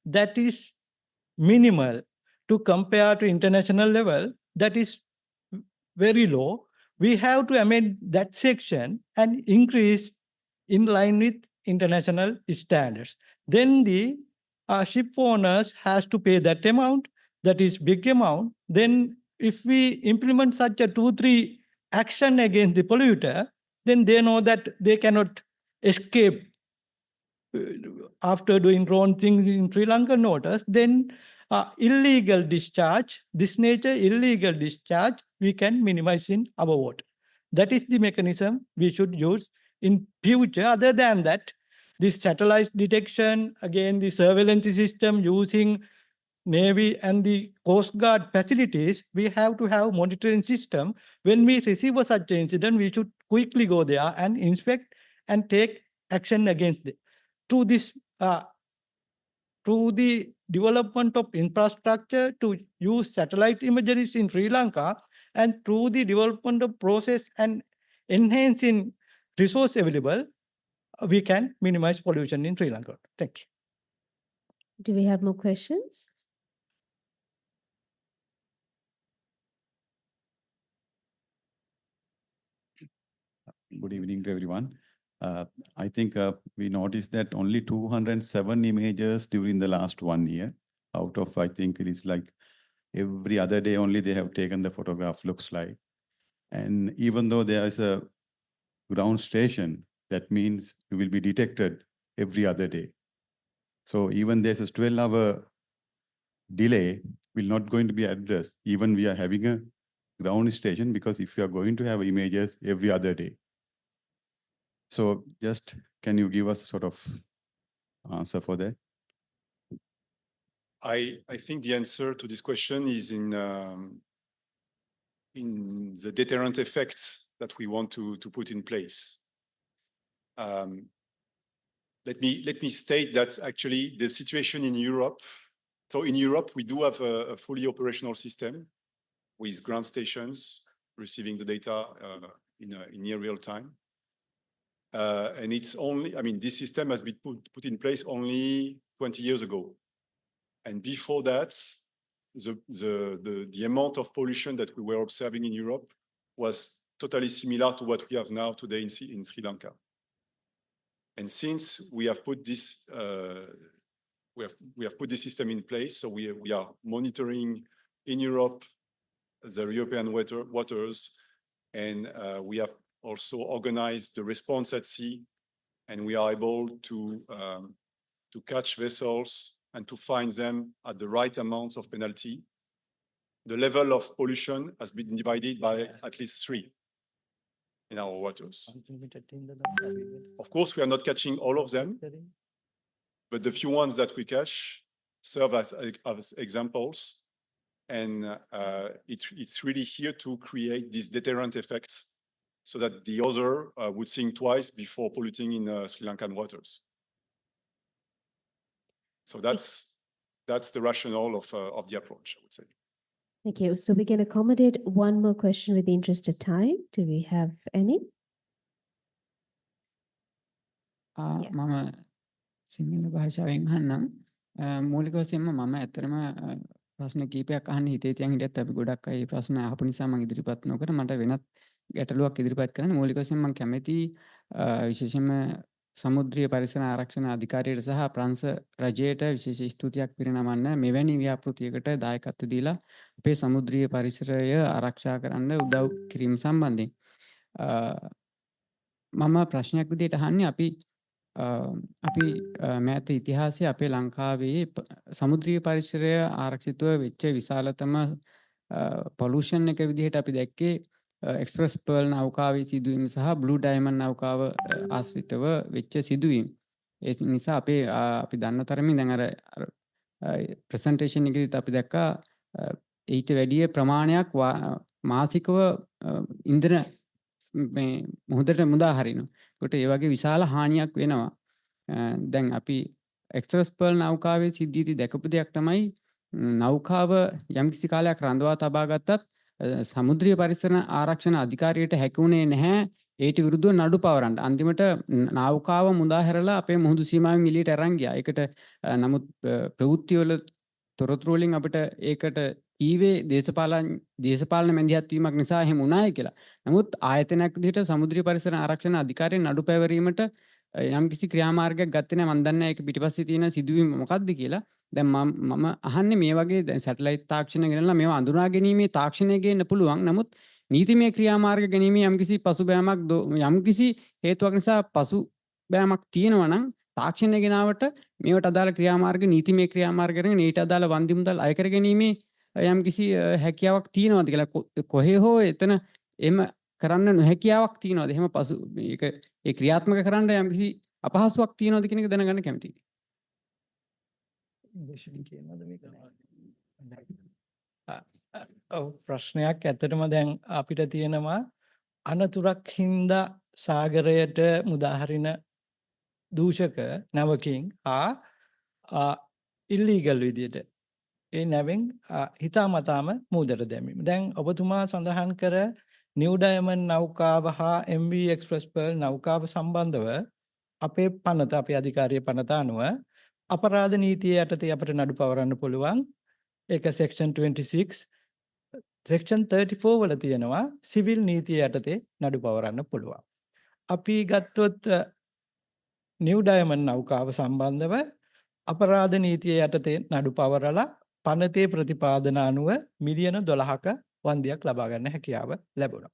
That is minimal to compare to international level. That is very low. We have to amend that section and increase in line with international standards. Then the ship owners has to pay that amount. That is big amount. Then if we implement such a 2-3 action against the polluter, then they know that they cannot escape after doing wrong things in Sri Lankan waters. Then illegal discharge, this nature illegal discharge, we can minimize in our water. That is the mechanism we should use in future. Other than that, this satellite detection, again the surveillance system using Navy and the Coast Guard facilities, we have to have monitoring system. When we receive a such incident, we should quickly go there and inspect and take action against it. Through this, through the development of infrastructure to use satellite imageries in Sri Lanka, and through the development of process and enhancing resource available, we can minimize pollution in Sri Lanka. Thank you. Do we have more questions? Good evening to everyone. I think we noticed that only 207 images during the last 1 year. Out of, I think it is like every other day only they have taken the photograph, looks like. And even though there is a ground station, that means you will be detected every other day. So even there's a 12-hour delay will not going to be addressed. Even we are having a ground station, because if you are going to have images every other day. So just, can you give us a sort of answer for that? I think the answer to this question is in the deterrent effects that we want to put in place. Let me state that actually the situation in Europe. So in Europe, we do have a fully operational system with ground stations receiving the data in near real time. And it's only, I mean, this system has been put in place only 20 years ago. And before that, the amount of pollution that we were observing in Europe was totally similar to what we have now today in Sri Lanka. And since we have put this, we have put this system in place, so we are monitoring in Europe the European waters, and we have also organized the response at sea, and we are able to catch vessels and to find them at the right amounts of penalty. The level of pollution has been divided by at least 3 in our waters. Of course, we are not catching all of them, but the few ones that we catch serve as examples, and it's really here to create this deterrent effect so that the other would think twice before polluting in Sri Lankan waters. So that's the rationale of the approach, I would say. Thank you. So we can accommodate one more question with the interest of time. Do we have any? මම සිංහල භාෂාවෙන් අහන්නම්. මූලික වශයෙන්ම මම ඇත්තටම ප්‍රශ්න කීපයක් අහන්න හිතේ තියන් හිටියත් අපි ගොඩක් අය ප්‍රශ්න අහපු නිසා මම ඉදිරිපත් නොකර මට වෙනත් ගැටලුවක් ඉදිරිපත් කරන්න. මූලික වශයෙන් මම කැමැති විශේෂයෙන්ම සමුද්‍රීය පරිසර ආරක්ෂණ අධිකාරියට සහ ප්‍රංශ රජයට විශේෂ ස්තුතියක් පිරිනමන්න මෙවැනි ව්‍යාපෘතියකට දායකත්ව දීලා අපේ සමුද්‍රීය පරිසරය ආරක්ෂා කරන්න උදව් කිරීම සම්බන්ධයෙන් මම ප්‍රශ්නයක් විදිහට අහන්නේ අපි මෑත ඉතිහාසයේ අපේ ලංකාවේ සමුද්‍රීය පරිසරය ආරක්ෂිතව වෙච්ච විශාලතම පොලූෂන් එක විදිහට අපි දැක්කේ එක්ස්ප්‍රස් පර්ල් නෞකාවේ සිදුවීම සහ බ්ලූ ඩයමන්ඩ් නෞකාව ආශ්‍රිතව වෙච්ච සිදුවීම්. ඒ නිසා අපි දන්න තරමින් දැන් අර ප්‍රසන්ටේෂන් එකේදීත් අපි දැක්කා ඊට වැඩි ප්‍රමාණයක් මාසිකව ඉන්ධන මේ මොහොතට මුදා හරිනවා. ඒකට ඒ වගේ විශාල හානියක් වෙනවා. දැන් අපි එක්ස්ප්‍රස් පර්ල් නෞකාවේ සිද්ධියේදී දැකපු දෙයක් තමයි නෞකාව යම්කිසි කාලයක් රඳවා තබා ගත්තත් සමුද්‍රීය පරිසර ආරක්ෂණ අධිකාරියට හැකියුනේ නැහැ ඒට විරුද්ධව නඩු පවරන්න. අන්තිමට නෞකාව මුදා හැරලා අපේ මුහුදු සීමාවෙන් එළියට අරන් ගියා. ඒකට නමුත් ප්‍රවෘත්තිවල තොරතුරු වලින් අපිට ඒකට කීවේ දේශපාලන මැදිහත් වීමක් නිසා එහෙම වුණායි කියලා. නමුත් ආයතනයක් විදිහට සමුද්‍රීය පරිසර ආරක්ෂණ අධිකාරියෙන් නඩු පැවරීමට යම්කිසි ක්‍රියාමාර්ගයක් ගත්තේ නැහැ. මම දන්නේ නැහැ ඒක පිටිපස්සේ තියෙන සිදුවීම මොකක්ද කියලා. දැන් මම අහන්නේ මේ වගේ දැන් සැටලයිට් තාක්ෂණ ගෙනල්ලා මේවා අඳුනා ගැනීමේ තාක්ෂණය ගේන්න පුළුවන්. නමුත් නීතිමය ක්‍රියාමාර්ග ගැනීමේ යම්කිසි පසුබෑමක් යම්කිසි හේතුවක් නිසා පසුබෑමක් තියෙනවා නම් තාක්ෂණය ගෙනාවට මේවට අදාළ ක්‍රියාමාර්ග නීතිමය ක්‍රියාමාර්ග කරගෙන ඊට අදාළ වන්දි මුදල් අය කර ගැනීමේ යම්කිසි හැකියාවක් තියෙනවද කියලා කොහේ හෝ එතන එහෙම කරන්න නොහැකියාවක් තියෙනවද? එහෙම පසු මේක ඒ ක්‍රියාත්මක කරන්න යම්කිසි අපහසුයක් තියෙනවද කියන එක දැනගන්න කැමතියි. ප්‍රශ්නයක් ඇත්තටම දැන් අපිට තියෙනවා අනතුරක් හින්දා සාගරයට මුදාහරින දූෂක නැවකින් ඉල්ලීගල් විදියට ඒ නැවෙන් හිතාමතාම මූදට දැමීම. දැන් ඔබතුමා සඳහන් කර නිව් ඩයමන්ඩ් නෞකාව හා MV එක්ස්ප්‍රස් පර්ල් නෞකාව සම්බන්ධව අපේ පනත අපේ අධිකාරිය පනත අනුව අපරාධ නීතිය යටතේ අපට නඩු පවරන්න පුළුවන්. ඒක සෙක්ෂන් 26 සෙක්ෂන් 34 වල තියෙනවා සිවිල් නීතිය යටතේ නඩු පවරන්න පුළුවන්. අපි ගත්තොත් නිව් ඩයමන්ඩ් නෞකාව සම්බන්ධව අපරාධ නීතිය යටතේ නඩු පවරලා පනතේ ප්‍රතිපාදන අනුව මිලියන 12ක වන්දියක් ලබා ගන්න හැකියාව ලැබුණා.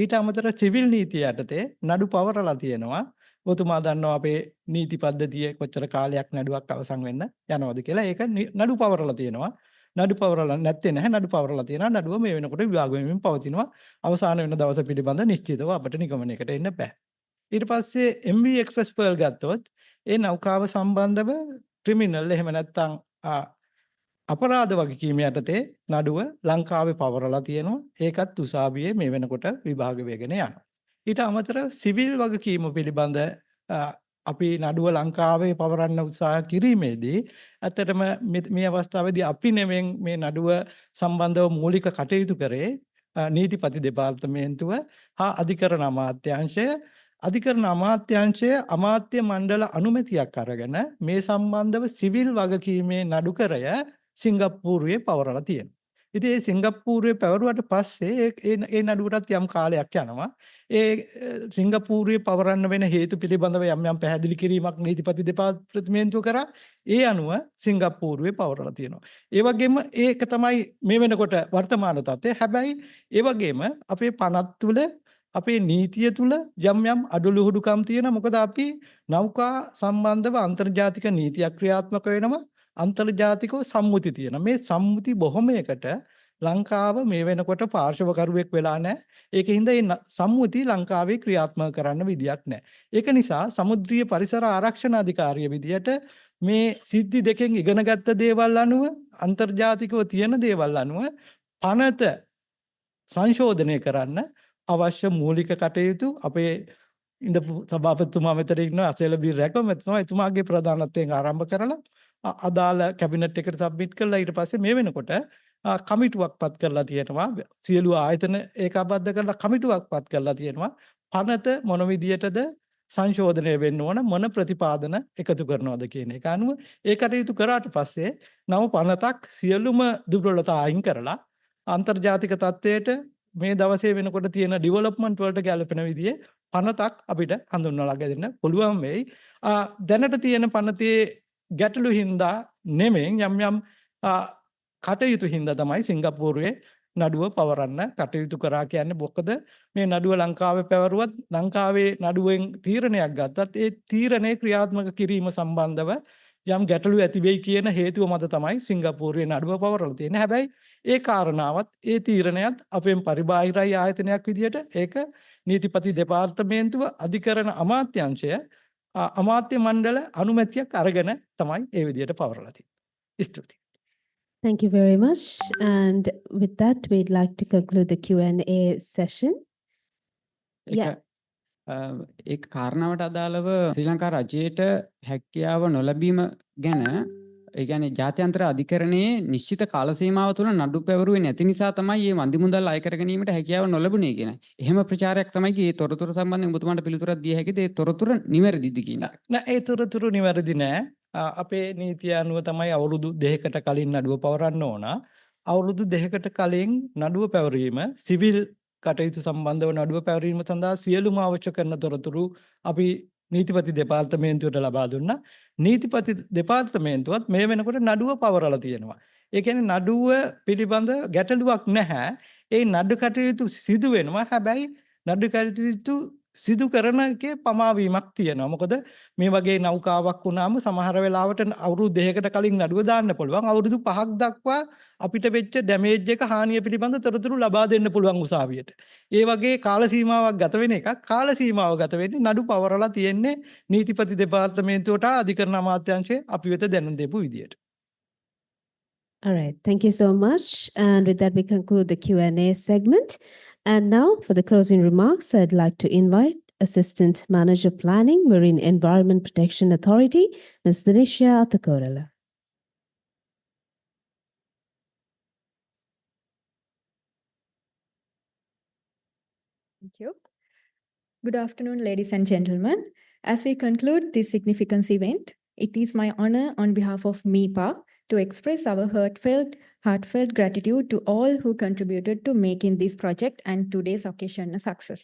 ඊට අමතරව සිවිල් නීතිය යටතේ නඩු පවරලා තියෙනවා. ඔතුමා දන්නවා අපේ නීති පද්ධතියේ කොච්චර කාලයක් නඩුවක් අවසන් වෙන්න යනවද කියලා. ඒක නඩු පවරලා තියෙනවා. නඩු පවරලා නැත්තේ නැහැ. නඩු පවරලා තියෙනවා. නඩුව මේ වෙනකොට විභාග වෙමින් පවතිනවා. අවසාන වෙන දවස පිළිබඳ නිශ්චිතව අපිට නිගමනයකට එන්න බෑ. ඊට පස්සේ MV එක්ස්ප්‍රස් පර්ල් ගත්තොත් ඒ නෞකාව සම්බන්ධව ක්‍රිමිනල් එහෙම නැත්නම් අපරාධ වගකීම යටතේ නඩුව ලංකාවේ පවරලා තියෙනවා. ඒකත් උසාවියේ මේ වෙනකොට විභාග වෙගෙන යනවා. ඊට අමතරව සිවිල් වගකීම පිළිබඳ අපි නඩුව ලංකාවේ පවරන්න උත්සාහ කිරීමේදී ඇත්තටම මේ අවස්ථාවේදී අපි නෙමෙයි මේ නඩුව සම්බන්ධව මූලික කටයුතු කරේ නීතිපති දෙපාර්තමේන්තුව හා අධිකරණ අමාත්‍යාංශය. අධිකරණ අමාත්‍යාංශය අමාත්‍ය මණ්ඩල අනුමැතියක් අරගෙන මේ සම්බන්ධව සිවිල් වගකීමේ නඩුකරය සිංගප්පූරුවේ පවරලා තියෙනවා. ඉතින් ඒ සිංගප්පූරුවේ පැවරුවට පස්සේ ඒ නඩුවටත් යම් කාලයක් යනවා. ඒ සිංගප්පූරුවේ පවරන්න වෙන හේතු පිළිබඳව යම් පැහැදිලි කිරීමක් නීතිපති දෙපාර්තමේන්තුව කරා. ඒ අනුව සිංගප්පූරුවේ පවරලා තියෙනවා. ඒ වගේම ඒක තමයි මේ වෙනකොට වර්තමාන තත්ත්වය. හැබැයි ඒ වගේම අපේ පනත් තුල අපේ නීතිය තුල යම් අඩලුහුඩුකම් තියෙනවා. මොකද අපි නෞකා සම්බන්ධව අන්තර්ජාතික නීතියක් ක්‍රියාත්මක වෙනවා. අන්තර්ජාතිකව සම්මුති තියෙනවා. මේ සම්මුති බොහොමයකට ලංකාව මේ වෙනකොට පාර්ශවකරුවෙක් වෙලා නැහැ. ඒකින්ද මේ සම්මුති ලංකාවේ ක්‍රියාත්මක කරන්න විදියක් නැහැ. ඒක නිසා සමුද්‍රීය පරිසර ආරක්ෂණ අධිකාරිය විදියට මේ සිද්ධි දෙකෙන් ඉගෙනගත්ත දේවල් අනුව අන්තර්ජාතිකව තියෙන දේවල් අනුව පනත සංශෝධනය කරන්න අවශ්‍ය මූලික කටයුතු අපේ ඉඳපු සභාපතිතුමා මෙතන ඉන්න අසෙලබී රැකමැතිතුමා එතුමාගේ ප්‍රධානත්වයෙන් ආරම්භ කරලා අදාළ කැබිනට් එකට සබ්මිට් කළා. ඊට පස්සේ මේ වෙනකොට කමිටුවක් පත් කරලා තියෙනවා. සියලු ආයතන ඒකාබද්ධ කරලා කමිටුවක් පත් කරලා තියෙනවා. පනත මොන විදියටද සංශෝධනය වෙන්න ඕන, මොන ප්‍රතිපාදන එකතු කරනවද කියන එක අනුව ඒ කටයුතු කරාට පස්සේ නව පනතක් සියලුම දුර්වලතා අයින් කරලා අන්තර්ජාතික තත්ත්වයට මේ දවසේ වෙනකොට තියෙන ඩෙවලොප්මන්ට් වලට ගැලපෙන විදිහේ පනතක් අපිට හඳුන්වලා දෙන්න පුළුවන් වෙයි. දැනට තියෙන පනතේ ගැටලු හින්දා නෙමෙයි යම් කටයුතු හින්දා තමයි සිංගප්පූරුවේ නඩුව පවරන්න කටයුතු කරා කියන්නේ. මොකද මේ නඩුව ලංකාවේ පැවරුවත් ලංකාවේ නඩුවෙන් තීරණයක් ගත්තත් ඒ තීරණය ක්‍රියාත්මක කිරීම සම්බන්ධව යම් ගැටලු ඇති වෙයි කියන හේතුව මත තමයි සිංගප්පූරුවේ නඩුව පවරලා තියෙන්නේ. හැබැයි ඒ කාරණාවත් ඒ තීරණයත් අපෙන් පරිබාහිරයි ආයතනයක් විදියට ඒක නීතිපති දෙපාර්තමේන්තුව අධිකරණ අමාත්‍යාංශය අමාත්‍ය මණ්ඩල අනුමැතියක් අරගෙන තමයි ඒ විදියට පවරලා තියෙන්නේ. ස්තුතියි. Thank you very much. And with that, we'd like to conclude the Q&A session. ඒක කාරණාවට අදාළව ශ්‍රී ලංකා රජයට හැකියාව නොලැබීම ගැන ඒ කියන්නේ ජාත්‍යන්තර අධිකරණයේ නිශ්චිත කාල සීමාව තුළ නඩු පැවරුවේ නැති නිසා තමයි මේ වන්දි මුදල් අය කර ගැනීමට හැකියාව නොලැබුණේ කියන. එහෙම ප්‍රචාරයක් තමයි මේ තොරතුරු සම්බන්ධයෙන් ඔබතුමාට පිළිතුරක් දිය හැකිද? ඒ තොරතුරු නිවැරදිද කියන? නෑ ඒ තොරතුරු නිවැරදි නෑ. අපේ නීතිය අනුව තමයි අවුරුදු 2කට කලින් නඩුව පවරන්න ඕන. අවුරුදු 2කට කලින් නඩුව පැවරීම සිවිල් කටයුතු සම්බන්ධව නඩුව පැවරීම සඳහා සියලුම අවශ්‍ය කරන තොරතුරු අපි නීතිපති දෙපාර්තමේන්තුවට ලබා දුන්නා. නීතිපති දෙපාර්තමේන්තුවත් මේ වෙනකොට නඩුව පවරලා තියෙනවා. ඒ කියන්නේ නඩුව පිළිබඳ ගැටලුවක් නැහැ. ඒ නඩු කටයුතු සිදු වෙනවා. හැබැයි නඩු කටයුතු සිදු කරන එකේ පමාවීමක් තියෙනවා. මොකද මේ වගේ නෞකාවක් වුණාම සමහර වෙලාවට අවුරුදු 2කට කලින් නඩුව දාන්න පුළුවන්. අවුරුදු 5ක් දක්වා අපිට වෙච්ච ඩැමේජ් එක හානිය පිළිබඳ තොරතුරු ලබා දෙන්න පුළුවන් උසාවියට. ඒ වගේ කාල සීමාවක් ගත වෙන එකක්. කාල සීමාව ගත වෙන්නේ නඩු පවරලා තියෙන්නේ නීතිපති දෙපාර්තමේන්තුවට අධිකරණ අමාත්‍යාංශය අපි වෙත දැනුම් දෙපු විදියට. All right, thank you so much. And with that, we conclude the Q&A segment. And now for the closing remarks, I'd like to invite Assistant Manager Planning, Marine Environment Protection Authority, Ms. Dinisha Atakorala. Thank you. Good afternoon, ladies and gentlemen. As we conclude this significant event, it is my honor on behalf of MIPA to express our heartfelt gratitude to all who contributed to making this project and today's occasion a success.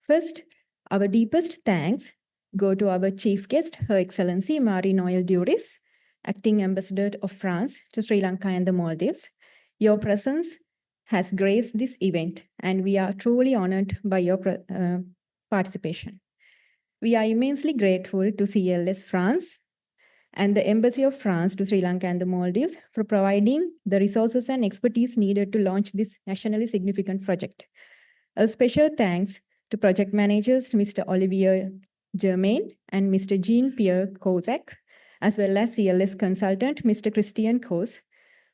First, Our deepest thanks go to our chief guest, Her Excellency Marie-Noëlle Duris, Acting Ambassador of France to Sri Lanka and the Maldives. Your presence has graced this event, and we are truly honored by your participation. We are immensely grateful to CLS France and the Embassy of France to Sri Lanka and the Maldives for providing the resources and expertise needed to launch this nationally significant project. A special thanks to project managers Mr. Olivier Germain and Mr. Jean-Pierre Kozak, as well as CLS consultant Mr. Christian Kos,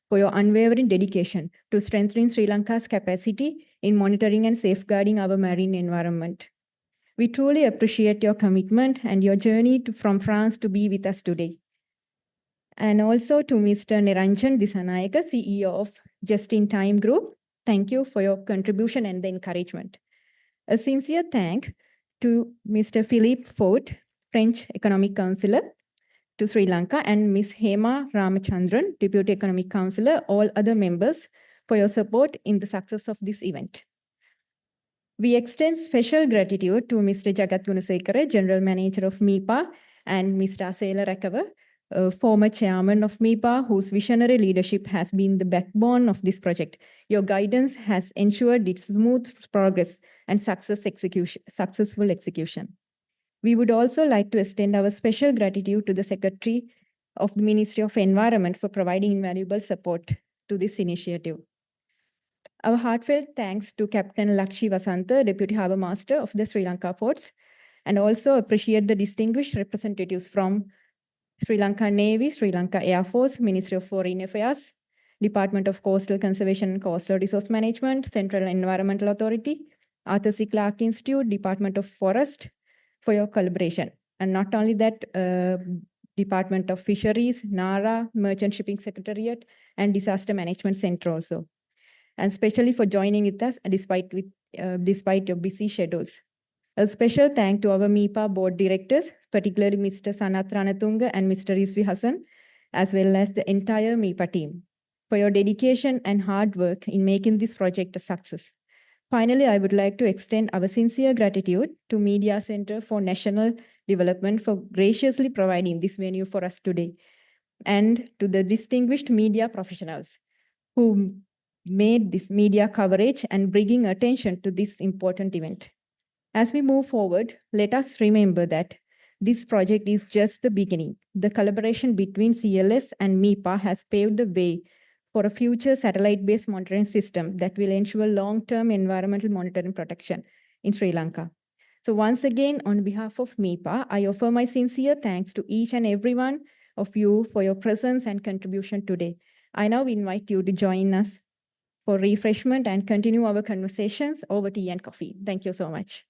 for your unwavering dedication to strengthening Sri Lanka's capacity in monitoring and safeguarding our marine environment. We truly appreciate your commitment and your journey from France to be with us today. And also to Mr. Niranjan Disanayaka, CEO of Just in Time Group. Thank you for your contribution and the encouragement. A sincere thank to Mr. Philippe Fort, French Economic Counselor to Sri Lanka, and Ms. Hema Ramachandran, Deputy Economic Counselor, all other members for your support in the success of this event. We extend special gratitude to Mr. Jagat Gunasekara, General Manager of MIPA, and Mr. Asela Rakava, former chairman of MIPA, whose visionary leadership has been the backbone of this project. Your guidance has ensured its smooth progress and successful execution. We would also like to extend our special gratitude to the Secretary of the Ministry of Environment for providing invaluable support to this initiative. Our heartfelt thanks to Captain Lakshi Vasanta, Deputy Harbour Master of the Sri Lanka Ports, and also appreciate the distinguished representatives from Sri Lanka Navy, Sri Lanka Air Force, Ministry of Foreign Affairs, Department of Coastal Conservation and Coastal Resource Management, Central Environmental Authority, Arthur C. Clarke Institute, Department of Forest, for your collaboration. And not only that, Department of Fisheries, NARA, Merchant Shipping Secretariat, and Disaster Management Center also. And especially for joining with us despite your busy schedules. A special thank to our MIPA board directors, particularly Mr. Sanath Ranatunga and Mr. Rizvi Hassan, as well as the entire MIPA team, for your dedication and hard work in making this project a success. Finally, I would like to extend our sincere gratitude to Media Center for National Development for graciously providing this venue for us today, and to the distinguished media professionals who made this media coverage and bringing attention to this important event. As we move forward, let us remember that this project is just the beginning. The collaboration between CLS and MIPA has paved the way for a future satellite-based monitoring system that will ensure long-term environmental monitoring protection in Sri Lanka. So once again, on behalf of MIPA, I offer my sincere thanks to each and every one of you for your presence and contribution today. I now invite you to join us for refreshment and continue our conversations over tea and coffee. Thank you so much.